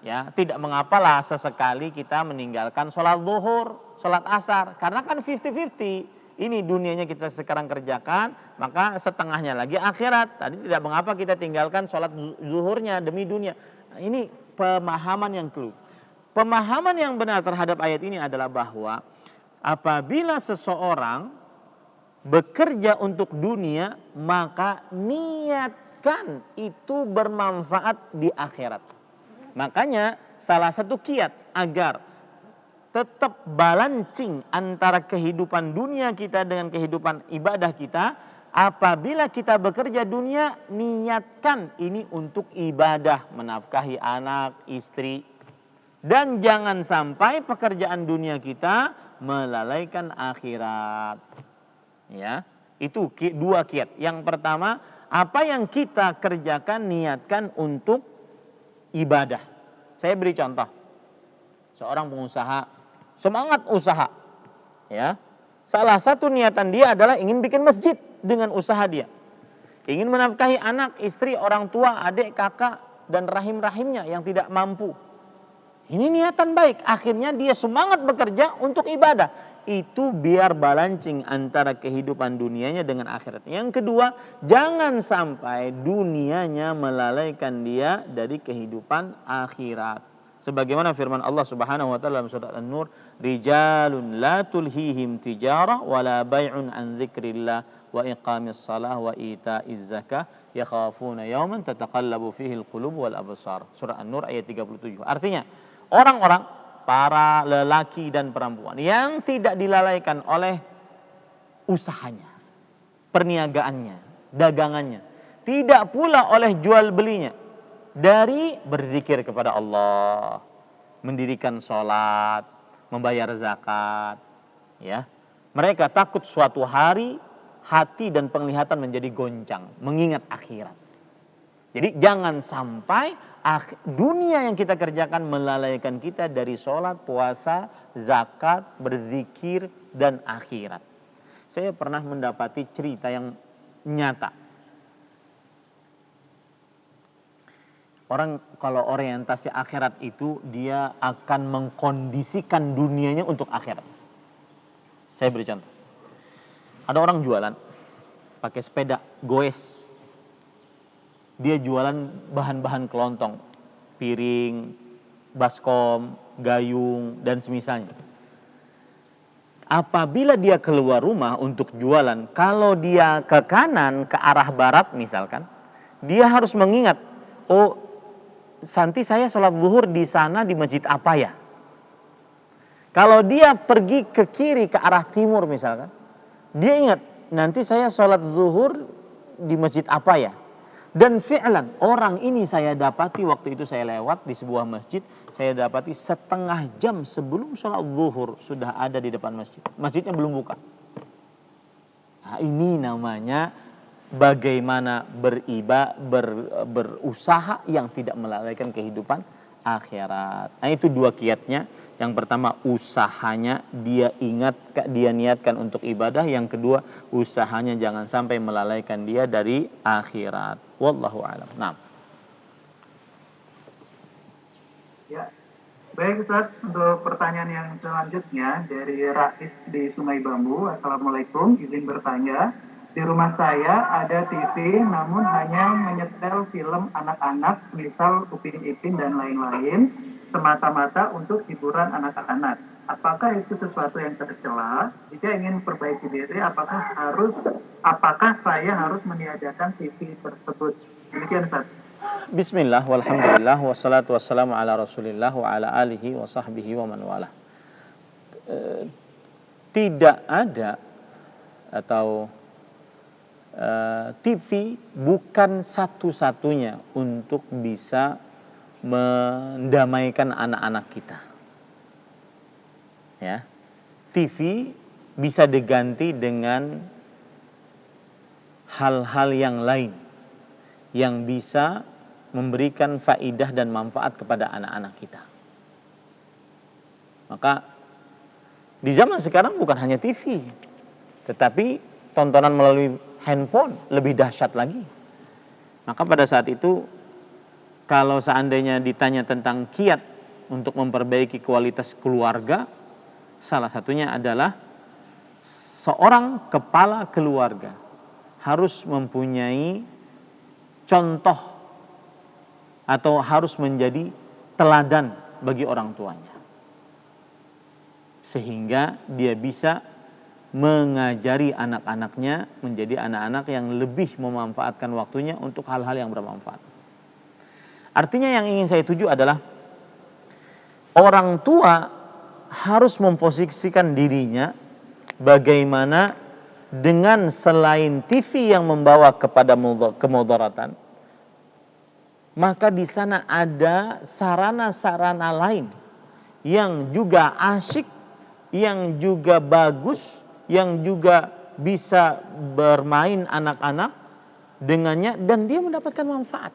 ya tidak mengapalah sesekali kita meninggalkan sholat zuhur, sholat asar. Karena kan 50-50. Ini dunianya kita sekarang kerjakan, maka setengahnya lagi akhirat. Tadi tidak mengapa kita tinggalkan sholat zuhurnya demi dunia. Nah, ini pemahaman yang keliru. Pemahaman yang benar terhadap ayat ini adalah bahwa apabila seseorang bekerja untuk dunia, maka niatkan itu bermanfaat di akhirat. Makanya salah satu kiat agar tetap balancing antara kehidupan dunia kita dengan kehidupan ibadah kita, apabila kita bekerja dunia, niatkan ini untuk ibadah, menafkahi anak, istri. Dan jangan sampai pekerjaan dunia kita melalaikan akhirat. Ya, itu dua kiat. Yang pertama, apa yang kita kerjakan niatkan untuk ibadah. Saya beri contoh. Seorang pengusaha, semangat usaha. Ya. Salah satu niatan dia adalah ingin bikin masjid dengan usaha dia. Ingin menafkahi anak, istri, orang tua, adik, kakak, dan rahim-rahimnya yang tidak mampu. Ini niatan baik. Akhirnya dia semangat bekerja untuk ibadah. Itu biar balancing antara kehidupan dunianya dengan akhirat. Yang kedua, jangan sampai dunianya melalaikan dia dari kehidupan akhirat. Sebagaimana firman Allah Subhanahu wa taala dalam surat An-Nur, "Rijalun la tulhihim tijarah wala bai'un an dzikrillah wa iqamis shalah wa ita'iz zakah yakhafuna yawman tataqallabu fihi al-qulub wal absar." Surah An-Nur ayat 37. Artinya, orang-orang, para lelaki dan perempuan yang tidak dilalaikan oleh usahanya, perniagaannya, dagangannya, tidak pula oleh jual belinya, dari berzikir kepada Allah, mendirikan sholat, membayar zakat, ya. Mereka takut suatu hari hati dan penglihatan menjadi goncang, mengingat akhirat. Jadi jangan sampai dunia yang kita kerjakan melalaikan kita dari sholat, puasa, zakat, berzikir, dan akhirat. Saya pernah mendapati cerita yang nyata. Orang kalau orientasi akhirat itu dia akan mengkondisikan dunianya untuk akhirat. Saya beri contoh. Ada orang jualan pakai sepeda goes. Dia jualan bahan-bahan kelontong, piring, baskom, gayung, dan semisalnya. Apabila dia keluar rumah untuk jualan, kalau dia ke kanan, ke arah barat misalkan, dia harus mengingat, oh, nanti saya sholat zuhur di sana di masjid apa ya? Kalau dia pergi ke kiri ke arah timur misalkan, dia ingat nanti saya sholat zuhur di masjid apa ya? Dan fi'lan orang ini saya dapati waktu itu saya lewat di sebuah masjid, saya dapati setengah jam sebelum sholat zuhur sudah ada di depan masjid. Masjidnya belum buka. Nah, ini namanya bagaimana berusaha yang tidak melalaikan kehidupan akhirat. Nah, itu dua kiatnya. Yang pertama, usahanya dia niatkan untuk ibadah. Yang kedua, usahanya jangan sampai melalaikan dia dari akhirat. Wallahu a'lam. Nah. Ya, baik Ustaz, untuk pertanyaan yang selanjutnya dari Rais di Sungai Bambu. Assalamualaikum, izin bertanya. Di rumah saya ada TV namun hanya menyetel film anak-anak semisal Upin Ipin dan lain-lain semata-mata untuk hiburan anak-anak. Apakah itu sesuatu yang tercela? Jika ingin perbaiki diri, apakah saya harus meniadakan TV tersebut? Demikian Ustaz. Bismillah, walhamdulillah, wassalatu wassalamu ala rasulillah wa ala alihi wa sahbihi wa man wala. Tidak ada atau TV bukan satu-satunya untuk bisa mendamaikan anak-anak kita. Ya, TV bisa diganti dengan hal-hal yang lain yang bisa memberikan faidah dan manfaat kepada anak-anak kita. Maka di zaman sekarang bukan hanya TV, tetapi tontonan melalui handphone lebih dahsyat lagi. Maka pada saat itu, kalau seandainya ditanya tentang kiat untuk memperbaiki kualitas keluarga, salah satunya adalah seorang kepala keluarga harus mempunyai contoh atau harus menjadi teladan bagi orang tuanya, sehingga dia bisa mengajari anak-anaknya menjadi anak-anak yang lebih memanfaatkan waktunya untuk hal-hal yang bermanfaat. Artinya yang ingin saya tuju adalah orang tua harus memposisikan dirinya bagaimana dengan selain TV yang membawa kepada kemudaratan, maka di sana ada sarana-sarana lain yang juga asyik, yang juga bagus, yang juga bisa bermain anak-anak dengannya dan dia mendapatkan manfaat.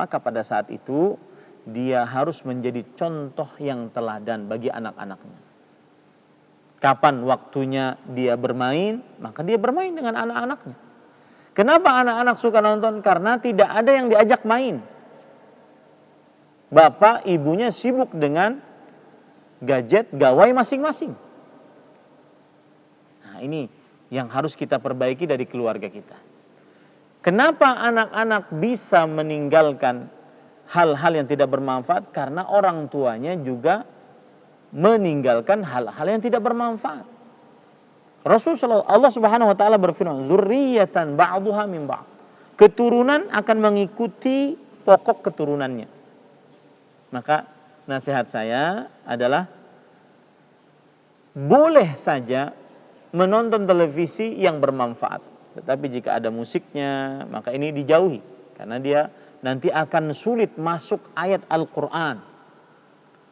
Maka pada saat itu dia harus menjadi contoh yang teladan bagi anak-anaknya. Kapan waktunya dia bermain, maka dia bermain dengan anak-anaknya. Kenapa anak-anak suka nonton? Karena tidak ada yang diajak main. Bapak ibunya sibuk dengan gadget, gawai masing-masing. Nah, ini yang harus kita perbaiki dari keluarga kita. Kenapa anak-anak bisa meninggalkan hal-hal yang tidak bermanfaat? Karena orang tuanya juga meninggalkan hal-hal yang tidak bermanfaat. Rasulullah Allah Subhanahu wa taala berfirman, "Dzurriyyatan ba'dhuha min ba'd." Keturunan akan mengikuti pokok keturunannya. Maka nasihat saya adalah boleh saja menonton televisi yang bermanfaat, tetapi jika ada musiknya, maka ini dijauhi karena dia nanti akan sulit masuk ayat Al-Qur'an,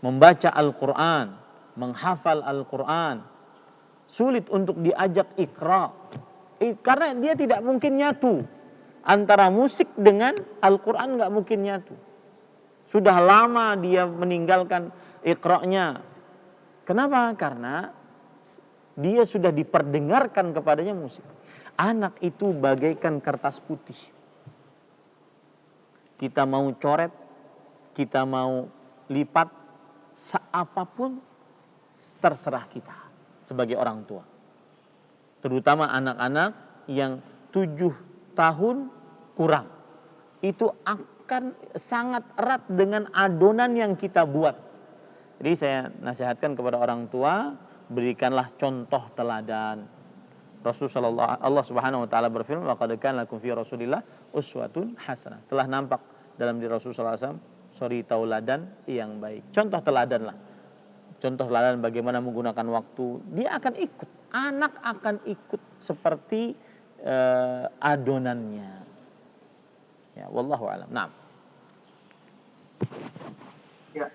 membaca Al-Qur'an, menghafal Al-Qur'an. Sulit untuk diajak ikra, karena dia tidak mungkin nyatu antara musik dengan Al-Quran, nggak mungkin nyatu. Sudah lama dia meninggalkan ikra'nya. Kenapa? Karena dia sudah diperdengarkan kepadanya musik. Anak itu bagaikan kertas putih. Kita mau coret, kita mau lipat, seapapun terserah kita sebagai orang tua, terutama anak-anak yang 7 tahun kurang, itu akan sangat erat dengan adonan yang kita buat. Jadi saya nasihatkan kepada orang tua, berikanlah contoh teladan. Rasulullah Allah Subhanahu wa taala berfirman, "Laqad kana lakum fi Rasulillah uswatun hasanah." Telah nampak dalam diri Rasulullah SAW suri tauladan yang baik. Contoh teladan lah. Contoh teladan bagaimana menggunakan waktu, dia akan ikut, anak akan ikut seperti adonannya. Ya, wallahu a'lam. Naam. Ya,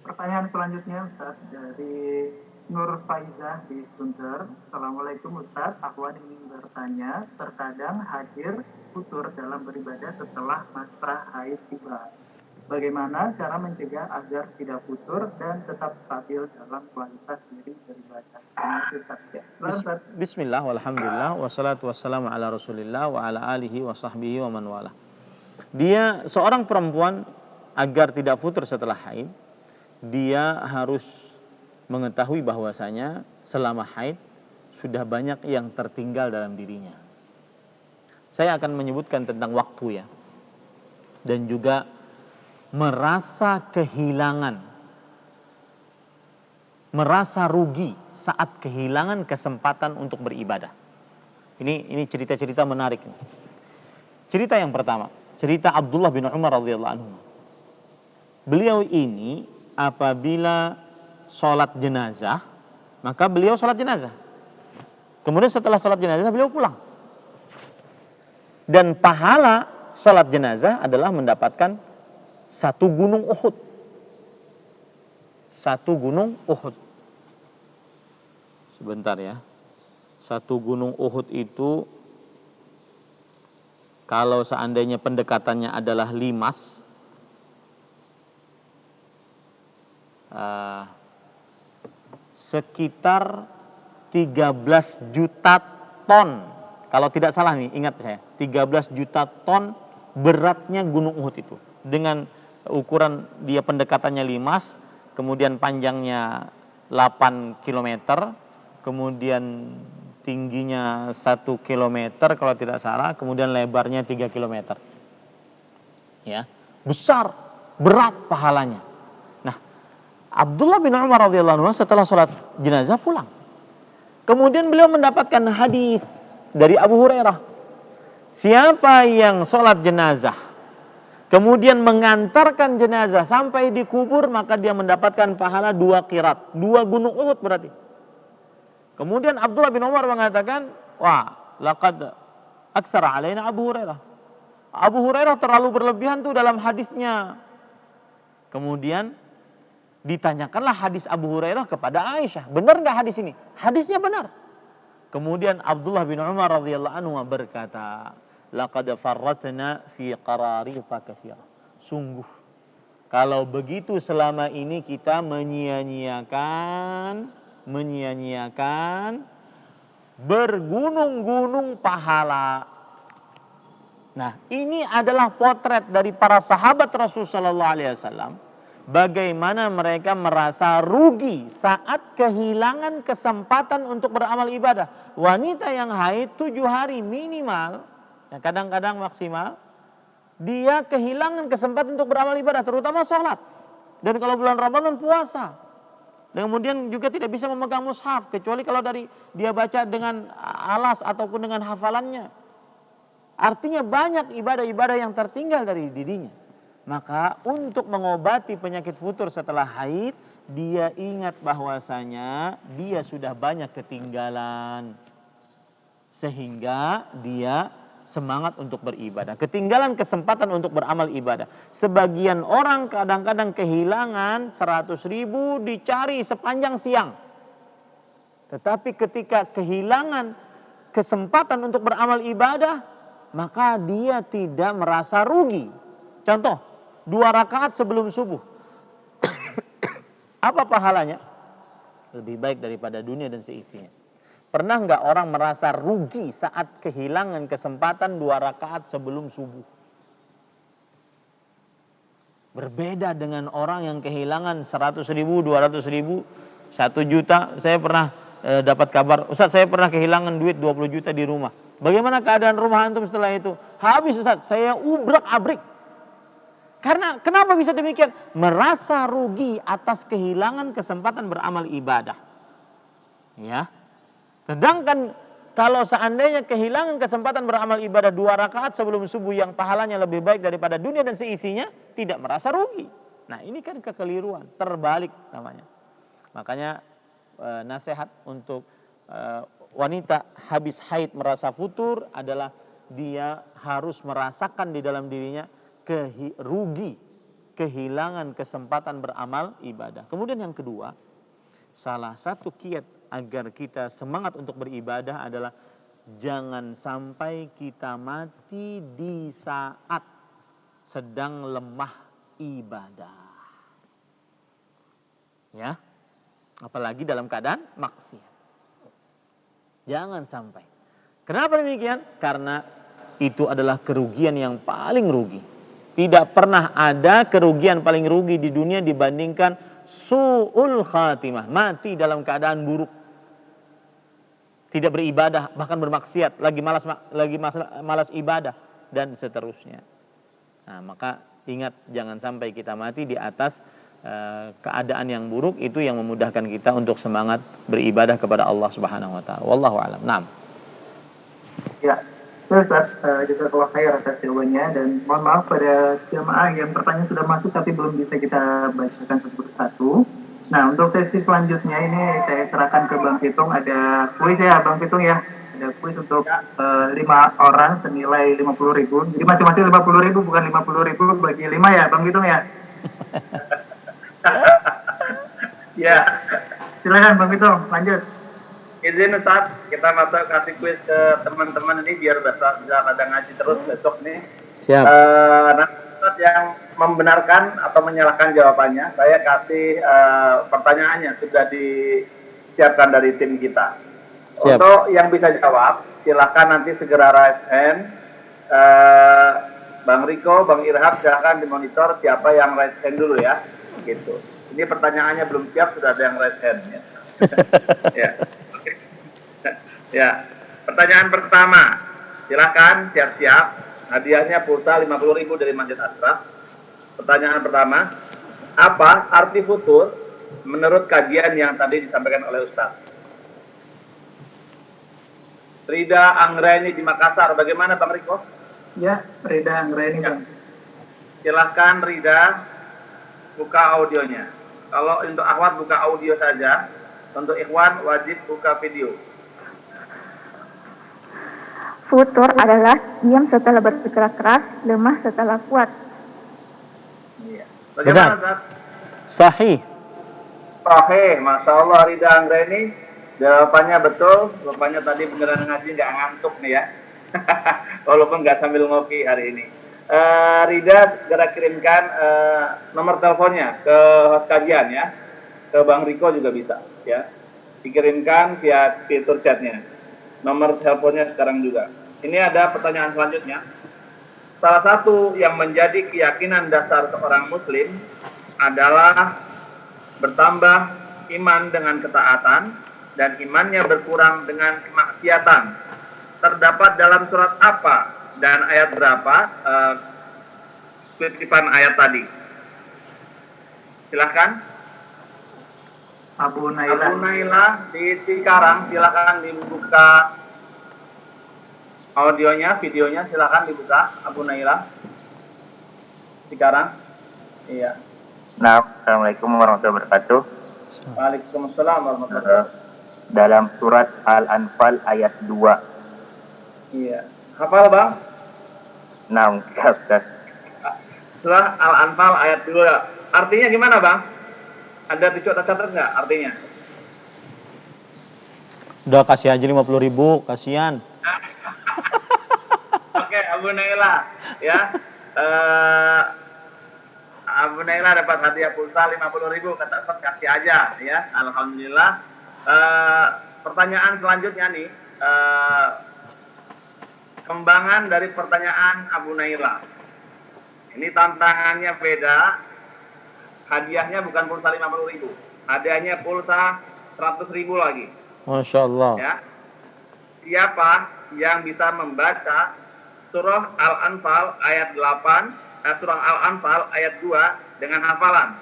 pertanyaan selanjutnya Ustaz dari Nur Faizah di Sunter. Assalamualaikum Ustaz, Akhwan ingin bertanya, terkadang hadir futur dalam beribadah setelah masa haid tiba. Bagaimana cara mencegah agar tidak futur dan tetap stabil dalam kualitas diri beribadah? Bismillah, walhamdulillah, wassalatu wassalamu ala rasulillah wa ala alihi wa sahbihi wa man wala. Dia seorang perempuan agar tidak futur setelah haid, dia harus mengetahui bahwasanya selama haid sudah banyak yang tertinggal dalam dirinya. Saya akan menyebutkan tentang waktu ya, dan juga merasa kehilangan, merasa rugi saat kehilangan kesempatan untuk beribadah. Ini cerita-cerita menarik. Cerita yang pertama, cerita Abdullah bin Umar radhiyallahu anhu. Beliau ini apabila sholat jenazah, maka beliau sholat jenazah. Kemudian setelah sholat jenazah beliau pulang. Dan pahala sholat jenazah adalah mendapatkan satu gunung Uhud. Satu gunung Uhud. Sebentar ya. Satu gunung Uhud itu kalau seandainya pendekatannya adalah limas, sekitar 13 juta ton. Kalau tidak salah nih, ingat saya, 13 juta ton beratnya gunung Uhud itu. Dengan ukuran dia pendekatannya limas, kemudian panjangnya 8 kilometer, kemudian tingginya 1 kilometer kalau tidak salah, kemudian lebarnya 3 kilometer. Ya, besar, berat pahalanya. Nah, Abdullah bin Umar radhiyallahu anhu setelah sholat jenazah pulang. Kemudian beliau mendapatkan hadis dari Abu Hurairah. Siapa yang sholat jenazah, kemudian mengantarkan jenazah sampai di kubur, maka dia mendapatkan pahala 2 qirat, 2 gunung Uhud berarti. Kemudian Abdullah bin Umar mengatakan, wah, laqad aktsara alaina Abu Hurairah. Abu Hurairah terlalu berlebihan tuh dalam hadisnya. Kemudian ditanyakanlah hadis Abu Hurairah kepada Aisyah. Benar nggak hadis ini? Hadisnya benar. Kemudian Abdullah bin Umar radhiyallahu anhu berkata, laqad farratna fi qararita katsira. Sungguh kalau begitu selama ini kita menyia-nyiakan bergunung-gunung pahala. Nah, ini adalah potret dari para sahabat Rasul sallallahu alaihi wasallam, bagaimana mereka merasa rugi saat kehilangan kesempatan untuk beramal ibadah. Wanita yang haid 7 hari minimal, ya kadang-kadang maksimal, dia kehilangan kesempatan untuk beramal ibadah, terutama sholat. Dan kalau bulan Ramadan puasa. Dan kemudian juga tidak bisa memegang mushaf, kecuali kalau dia baca dengan alas ataupun dengan hafalannya. Artinya banyak ibadah-ibadah yang tertinggal dari dirinya. Maka untuk mengobati penyakit futur setelah haid, dia ingat bahwasanya dia sudah banyak ketinggalan. Sehingga dia semangat untuk beribadah. Ketinggalan kesempatan untuk beramal ibadah. Sebagian orang kadang-kadang kehilangan 100.000 dicari sepanjang siang. Tetapi ketika kehilangan kesempatan untuk beramal ibadah, maka dia tidak merasa rugi. Contoh, 2 rakaat sebelum subuh. Apa pahalanya? Lebih baik daripada dunia dan seisinya. Pernah nggak orang merasa rugi saat kehilangan kesempatan 2 rakaat sebelum subuh? Berbeda dengan orang yang kehilangan 100.000, 200.000, 1 juta. Saya pernah dapat kabar, Ustaz, saya pernah kehilangan duit 20 juta di rumah. Bagaimana keadaan rumah antum setelah itu? Habis, Ustaz, saya ubrak-abrik. Karena kenapa bisa demikian? Merasa rugi atas kehilangan kesempatan beramal ibadah. Ya. Sedangkan kalau seandainya kehilangan kesempatan beramal ibadah 2 rakaat sebelum subuh yang pahalanya lebih baik daripada dunia dan seisinya, tidak merasa rugi. Nah, ini kan kekeliruan, terbalik namanya. Makanya nasihat untuk wanita habis haid merasa futur adalah dia harus merasakan di dalam dirinya rugi, kehilangan kesempatan beramal ibadah. Kemudian yang kedua, salah satu kiat agar kita semangat untuk beribadah adalah jangan sampai kita mati di saat sedang lemah ibadah. Ya, apalagi dalam keadaan maksiat. Jangan sampai. Kenapa demikian? Karena itu adalah kerugian yang paling rugi. Tidak pernah ada kerugian paling rugi di dunia dibandingkan su'ul khatimah, mati dalam keadaan buruk. Tidak beribadah, bahkan bermaksiat, lagi malas ibadah dan seterusnya. Nah, maka ingat jangan sampai kita mati di atas keadaan yang buruk, itu yang memudahkan kita untuk semangat beribadah kepada Allah Subhanahu wa taala. Wallahu a'lam. Naam. Ya. Ya Ustaz, jazakallah khair atas jawabannya dan mohon maaf pada jamaah yang pertanyaan sudah masuk tapi belum bisa kita bacakan satu persatu. Nah, untuk sesi selanjutnya ini saya serahkan ke Bang Pitung, ada kuis ya Bang Pitung ya. Ada kuis untuk 5 orang senilai 50.000. Jadi masing-masing 50.000, bukan 50.000 bagi 5 ya Bang Pitung ya. Ya, Silakan Bang Pitung, lanjut. izin Ustaz, kita masuk kasih kuis ke teman-teman ini biar bisa pada ngaji terus besok nih. Siap. Nanti Ustaz yang membenarkan atau menyalahkan jawabannya, saya kasih pertanyaannya sudah disiapkan dari tim kita. Siap. Untuk yang bisa jawab, silakan nanti segera raise hand. Bang Riko, Bang Irham, silakan dimonitor siapa yang raise hand dulu ya. Gitu. Ini pertanyaannya belum siap, sudah ada yang raise hand ya. Ya. Ya, pertanyaan pertama, silakan siap-siap. Hadiahnya pulsa 50.000 dari Masjid Ashraf. Pertanyaan pertama, apa arti futur menurut kajian yang tadi disampaikan oleh Ustaz? Rida Anggraini di Makassar, bagaimana Bang Riko? Ya, Rida Anggraini Bang. Silahkan Rida buka audionya. Kalau untuk akhwat buka audio saja, untuk ikhwan wajib buka video. Futur adalah diam setelah bergerak keras, lemah setelah kuat. Iya. Bagaimana Ustaz? Sahih. Sahih, Masya Allah Rida Anggraini. Jawabannya betul. Rupanya tadi beneran ngaji nggak ngantuk nih ya. Walaupun nggak sambil ngopi hari ini. Rida segera kirimkan nomor teleponnya ke host kajian ya. Ke Bang Riko juga bisa ya. Dikirimkan via fitur chatnya. Nomor teleponnya sekarang juga. Ini ada pertanyaan selanjutnya. Salah satu yang menjadi keyakinan dasar seorang muslim adalah bertambah iman dengan ketaatan dan imannya berkurang dengan kemaksiatan. Terdapat dalam surat apa dan ayat berapa? Kutipan ayat tadi. Silahkan. Abu Abu Naila di Cikarang, silakan dibuka audionya, videonya silakan dibuka. Abu Naila Cikarang. Iya. Nah, Assalamualaikum warahmatullahi wabarakatuh. Waalaikumsalam warahmatullahi wabarakatuh. Dalam surat Al-Anfal ayat 2. Iya. Hafal Bang? Nah, Ustaz. Surah Al-Anfal ayat 2. Artinya gimana Bang? Ada dicatat nggak artinya? Udah kasih aja 50.000, kasihan. Oke, Abu Naila ya. Abu Naila dapat hadiah pulsa 50.000, kata Ustaz kasih aja ya. Alhamdulillah. Pertanyaan selanjutnya nih, kembangan dari pertanyaan Abu Naila. Ini tantangannya beda. Hadiahnya bukan pulsa 50.000, hadiahnya pulsa 100.000 lagi. Masya Allah. Ya. Siapa yang bisa membaca surah Al-Anfal ayat 8, surah Al-Anfal ayat 2 dengan hafalan?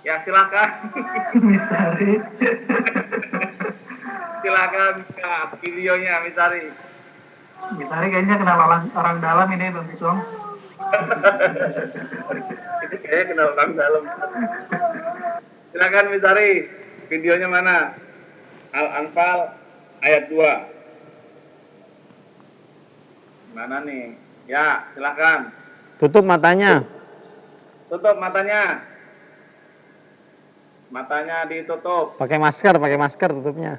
Ya silakan. Misari. Silakan buka videonya Misari. Misari kayaknya kenal orang dalam ini Bang Pitung. Itu kayaknya kenal orang dalam. Silakan Misari, videonya mana? Al-Anfal ayat 2. Mana nih? Ya, silakan. Tutup matanya. Tutup matanya. Matanya ditutup. Pakai masker tutupnya.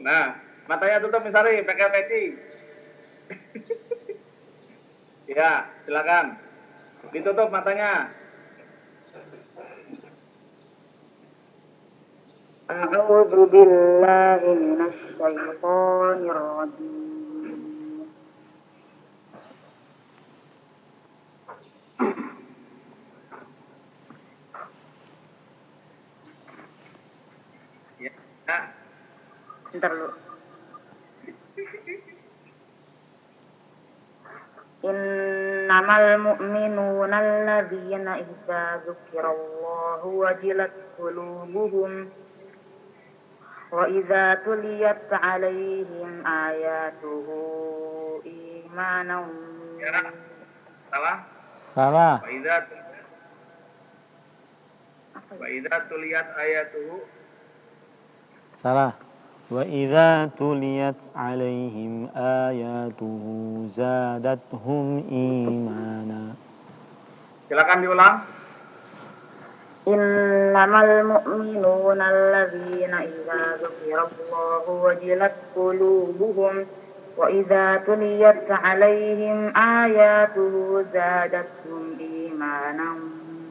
Nah, matanya tutup Misari, pakai peci. Ya, silakan. Ditutup matanya. A'udzu billahi minasy syaithanir rajim. Ya. Bentar lu. Innamal mu'minuna alladzina idza dzukirallahu wajilat qulubuhum وإذا تليت عليهم آياته إيمانا Ya, salah. Salah. Wa idza tuliyat ayatuhu. Salah. Wa idza tuliyat alaihim ayatuhu zadatuhum imana. Silakan diulang. إنما المؤمنون الذين إذا ذكر الله وجلت قلوبهم وإذا تليت عليهم آياته زادتهم إيمانا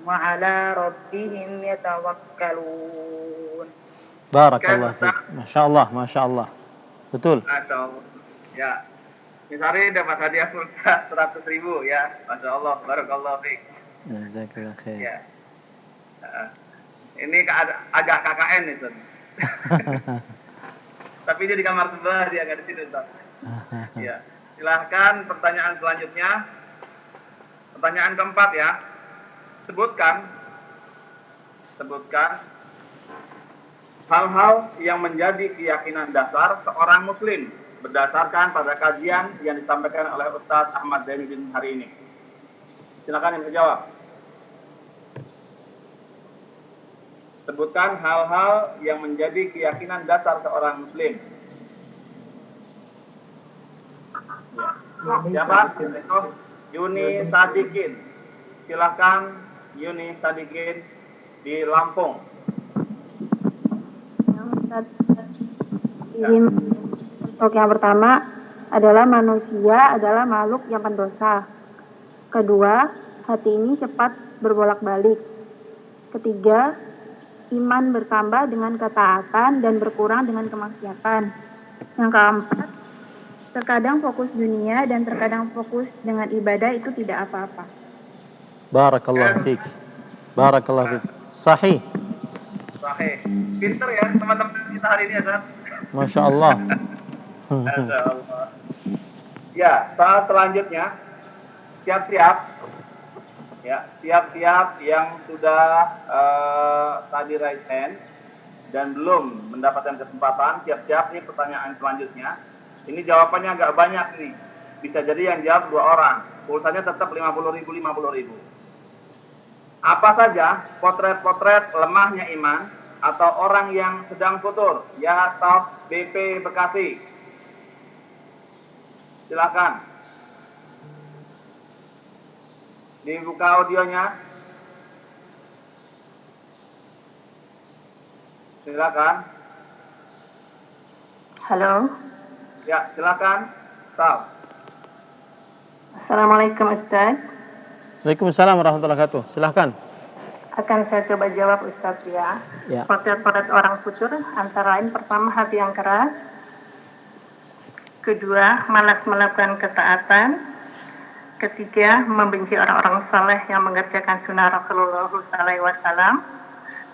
وعلى ربهم يتوكلون. Barakallah fiik. Masya Allah. Betul. Masya Allah. Ya. Misari dapat hadiah pulsa 100.000 ya. Masya Allah. Barakallah fiik. Jazakallah khair. Ya. Ini agak KKN nih, Ustaz. Tapi dia di kamar sebelah, dia agak di sini, Ustaz. Ya. Silahkan pertanyaan selanjutnya. Pertanyaan keempat ya. Sebutkan hal-hal yang menjadi keyakinan dasar seorang muslim berdasarkan pada kajian yang disampaikan oleh Ustadz Ahmad Zainuddin hari ini. Silakan yang menjawab. Sebutkan hal-hal yang menjadi keyakinan dasar seorang muslim. Ya. Siapa? Yuni Sadikin. Silakan Yuni Sadikin di Lampung. Izin untuk yang pertama adalah manusia adalah makhluk yang pendosa. Kedua, hati ini cepat berbolak-balik. Ketiga, iman bertambah dengan ketaatan dan berkurang dengan kemaksiatan. Yang keempat, terkadang fokus dunia dan terkadang fokus dengan ibadah itu tidak apa-apa. Barakallah fiik. Sahih. Pinter ya teman-teman kita hari ini ya, Ustaz. Masya Allah. Masya Allah. Ya, saat selanjutnya siap-siap. Ya, siap-siap yang sudah tadi raise hand dan belum mendapatkan kesempatan, siap-siap nih pertanyaan selanjutnya. Ini jawabannya agak banyak nih. Bisa jadi yang jawab 2 orang. Pulsanya tetap 50.000. Apa saja potret-potret lemahnya iman atau orang yang sedang futur? Ya, South BP Bekasi. Silakan. Dibuka audionya. Silakan. Halo. Ya, silakan. South. Assalamualaikum Ustaz. Waalaikumsalam warahmatullahi wabarakatuh. Silakan. Akan saya coba jawab Ustaz ya. Potret-potret orang futur antara lain pertama hati yang keras. Kedua, malas melakukan ketaatan. Ketiga, membenci orang-orang saleh yang mengerjakan sunnah Rasulullah SAW.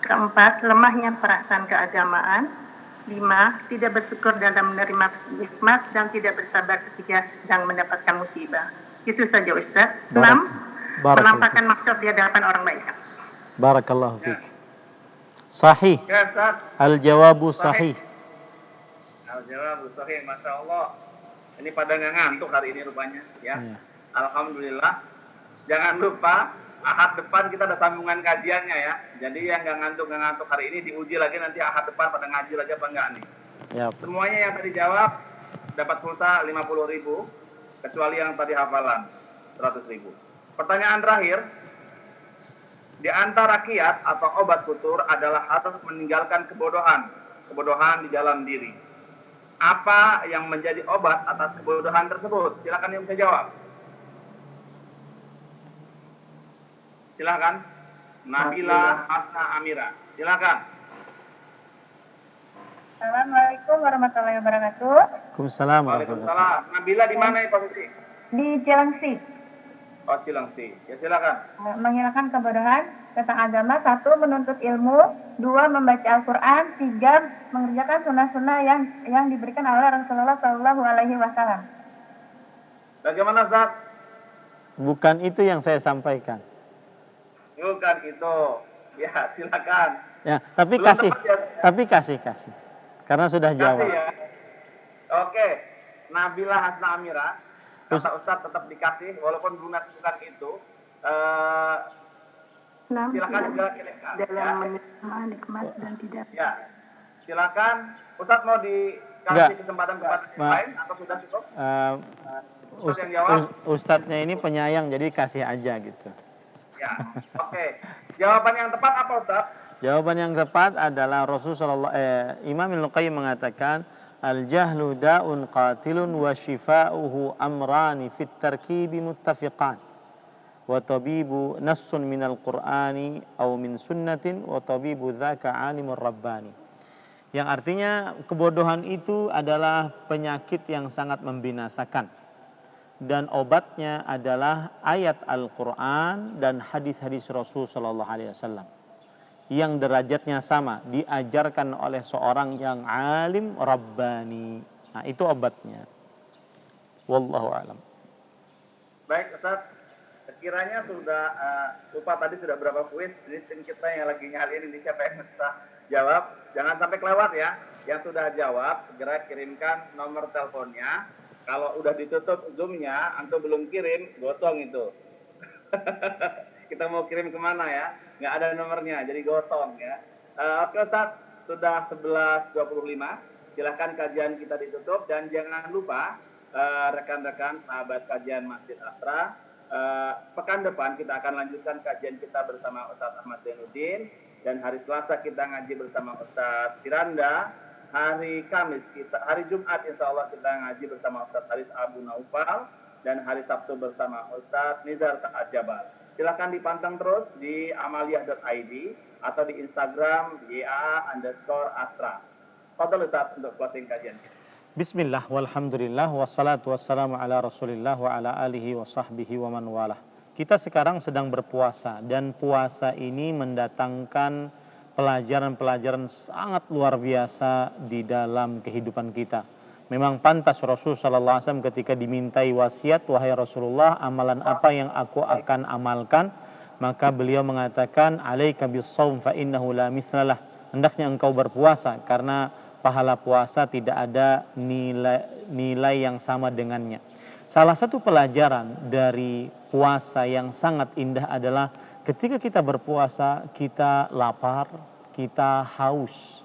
Keempat, lemahnya perasaan keagamaan. 5, tidak bersyukur dalam menerima nikmat dan tidak bersabar ketika sedang mendapatkan musibah. Itu saja Ustaz. 6, menampakkan maksud di hadapan orang banyak. Barakallahu fiik. Sahih. Ya, Ustaz. Al-jawabu sahih. Al-jawabu sahih, Masya Allah. Ini pada nggak ngantuk hari ini rupanya ya. Alhamdulillah. Jangan lupa Ahad depan kita ada sambungan kajiannya ya. Jadi yang nggak ngantuk hari ini diuji lagi nanti Ahad depan pada ngaji lagi apa enggak nih. Yep. Semuanya yang tadi jawab dapat pulsa 50.000 kecuali yang tadi hafalan 100.000. Pertanyaan terakhir, di antara kiat atau obat futur adalah harus meninggalkan kebodohan di dalam diri. Apa yang menjadi obat atas kebodohan tersebut? Silakan yang bisa jawab. Silakan. Nabila Asna Amira. Silakan. Assalamualaikum warahmatullahi wabarakatuh. Waalaikumsalam. Waalaikumsalam. Nabila di mana ya posisi? Di Cilengsi. Oh, Cilengsi. Ya silakan. Menghilangkan kebodohan tentang agama. 1, menuntut ilmu. 2, membaca Al-Quran. 3, mengerjakan sunnah-sunnah yang diberikan oleh Rasulullah SAW. Bagaimana, Ustaz? Bukan itu yang saya sampaikan. Bukan itu. Ya, silakan. Ya, tapi Belum kasih. tepat ya, Tapi kasih. Karena sudah Kasih jawab. ya. Oke. Nabila Hasna Amira, kata Ustadz tetap dikasih walaupun bukan itu. Silakan segera kirimkan. Dalam menerima nikmat dan tidak. Ya. Silakan. Ustadz mau dikasih kesempatan kepada yang lain atau sudah cukup? Ustadz yang jawab. Ustadznya ini penyayang, jadi kasih aja gitu. Ya. Oke. Jawaban yang tepat apa, Ustadz? Jawaban yang tepat adalah Imam Ibnu Qayyim mengatakan al-jahlu da'un qatilun wa shifa'uhu amrani fit tarkibi muttafiqan wa tabibu nassun minal qur'ani aw min sunnatin wa tabibu dzaka alimur rabbani. Yang artinya kebodohan itu adalah penyakit yang sangat membinasakan dan obatnya adalah ayat Al-Qur'an dan hadis-hadis Rasul sallallahu alaihi wasallam yang derajatnya sama, diajarkan oleh seorang yang alim rabbani. Nah, itu obatnya. Wallahu a'lam. Baik, Ustaz. Kiranya sudah lupa tadi sudah berapa kuis. Jadi tim kita yang lagi nyariin ini siapa yang bisa jawab. Jangan sampai kelewat ya. Yang sudah jawab segera kirimkan nomor teleponnya. Kalau udah ditutup Zoom-nya, antum belum kirim, gosong itu. Kita mau kirim kemana ya? Nggak ada nomornya, jadi gosong ya. Oke Ustaz, sudah 11.25. Silahkan kajian kita ditutup. Dan jangan lupa rekan-rekan sahabat kajian Masjid Astra, pekan depan kita akan lanjutkan kajian kita bersama Ustaz Ahmad Zainuddin. Dan hari Selasa kita ngaji bersama Ustaz Firanda. Hari Kamis hari Jumat insya Allah kita ngaji bersama Ustaz Haris Abu Naufal. Dan hari Sabtu bersama Ustaz Nizar Sa'ad Jabal. Silahkan dipantang terus di amaliyah.id atau di Instagram @astra. Fadhal Ustaz untuk closing kajian. Bismillah, walhamdulillah, wassalatu wassalamu ala rasulillah wa ala alihi wa sahbihi wa man walah. Kita sekarang sedang berpuasa dan puasa ini mendatangkan pelajaran-pelajaran sangat luar biasa di dalam kehidupan kita. Memang pantas Rasul sallallahu alaihi wasallam ketika dimintai wasiat, wahai Rasulullah, amalan apa yang aku akan amalkan? Maka beliau mengatakan, alaika bis-shaum fa innahu la mithlalah. Hendaknya engkau berpuasa karena pahala puasa tidak ada nilai yang sama dengannya. Salah satu pelajaran dari puasa yang sangat indah adalah ketika kita berpuasa, kita lapar, kita haus.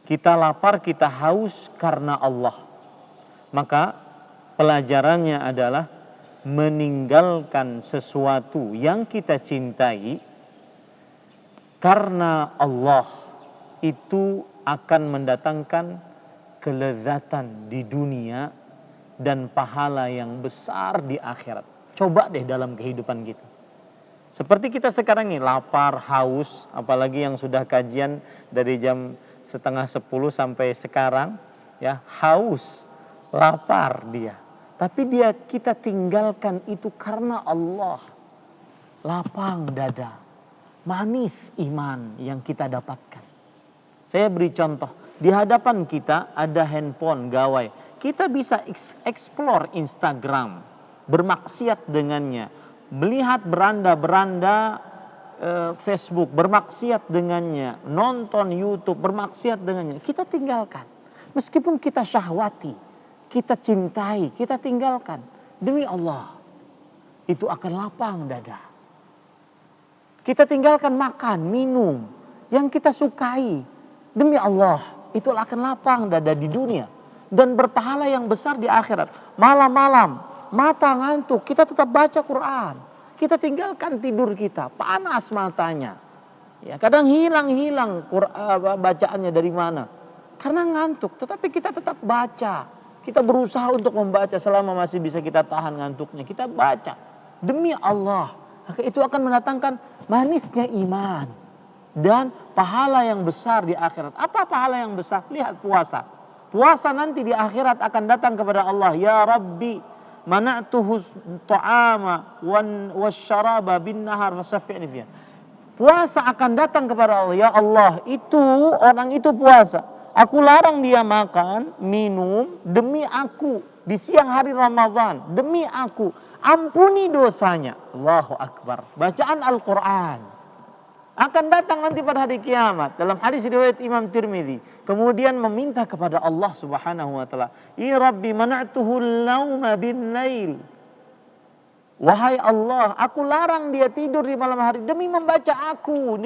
Kita lapar, kita haus karena Allah. Maka pelajarannya adalah meninggalkan sesuatu yang kita cintai karena Allah itu akan mendatangkan kelezatan di dunia dan pahala yang besar di akhirat. Coba deh dalam kehidupan kita. Seperti kita sekarang ini lapar, haus, apalagi yang sudah kajian dari jam 9:30 sampai sekarang, ya, haus, lapar dia. Tapi kita tinggalkan itu karena Allah. Lapang dada, manis iman yang kita dapatkan. Saya beri contoh, di hadapan kita ada handphone gawai. Kita bisa explore Instagram, bermaksiat dengannya, melihat beranda-beranda Facebook, bermaksiat dengannya, nonton YouTube, bermaksiat dengannya. Kita tinggalkan. Meskipun kita syahwati, kita cintai, kita tinggalkan. Demi Allah, itu akan lapang dada. Kita tinggalkan makan, minum, yang kita sukai. Demi Allah, itu akan lapang dada di dunia. Dan berpahala yang besar di akhirat. Malam-malam, mata ngantuk, kita tetap baca Quran. Kita tinggalkan tidur kita, panas matanya. Ya, kadang hilang bacaannya dari mana? Karena ngantuk, tetapi kita tetap baca. Kita berusaha untuk membaca selama masih bisa kita tahan ngantuknya. Kita baca demi Allah. Maka itu akan mendatangkan manisnya iman dan pahala yang besar di akhirat. Apa pahala yang besar? Lihat puasa. Puasa nanti di akhirat akan datang kepada Allah. Ya Rabbi, mana'tuhu ta'ama wasyaraba bin nahar fasaffi'ni fiha. Puasa akan datang kepada Allah. Ya Allah, orang itu puasa. Aku larang dia makan, minum demi aku di siang hari Ramadan, demi aku. Ampuni dosanya. Allahu Akbar. Bacaan Al-Qur'an. akan datang nanti pada hari kiamat. Dalam hadis riwayat Imam Tirmidzi, kemudian meminta kepada Allah Subhanahu wa taala, "Ya Rabbi, mana'tuhu al-lauma bin-lail." Wahai Allah, aku larang dia tidur di malam hari demi membaca aku.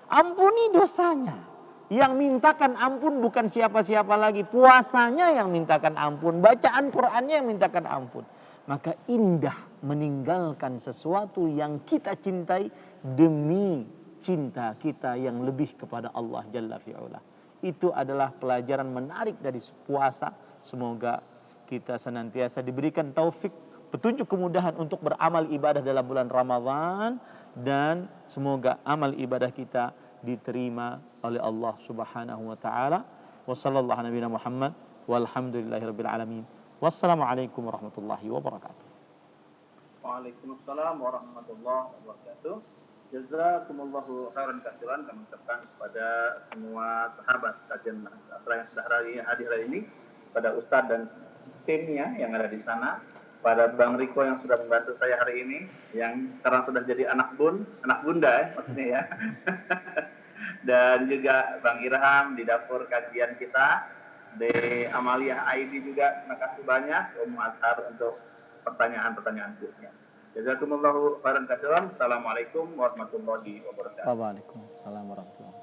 Ampuni dosanya. Yang mintakan ampun bukan siapa-siapa lagi. Puasanya yang mintakan ampun. Bacaan Qur'annya yang mintakan ampun. Maka indah meninggalkan sesuatu yang kita cintai demi cinta kita yang lebih kepada Allah Jalla fi'ula. Itu adalah pelajaran menarik dari puasa. Semoga kita senantiasa diberikan taufik, petunjuk, kemudahan untuk beramal ibadah dalam bulan Ramadan, dan semoga amal ibadah kita diterima oleh Allah Subhanahu wa taala. Wassallallahu ala nabiyina Muhammad walhamdulillahirabbil alamin. Wassalamualaikum warahmatullahi wabarakatuh. Waalaikumsalam warahmatullahi wabarakatuh. Jazakumullahu khairan katsiran, kami ucapkan kepada semua sahabat kajian Asra yang sudah hadir hari ini, pada Ustadz dan timnya yang ada di sana, pada Bang Riko yang sudah membantu saya hari ini, yang sekarang sudah jadi anak bunda ya maksudnya ya. Dan juga Bang Irham di dapur kajian kita, di Amalia ID juga, terima kasih banyak Azhar untuk pertanyaan-pertanyaan khususnya. Jazakumullahu khairan katsiran. Assalamualaikum warahmatullahi wabarakatuh. Waalaikumsalam warahmatullahi wabarakatuh.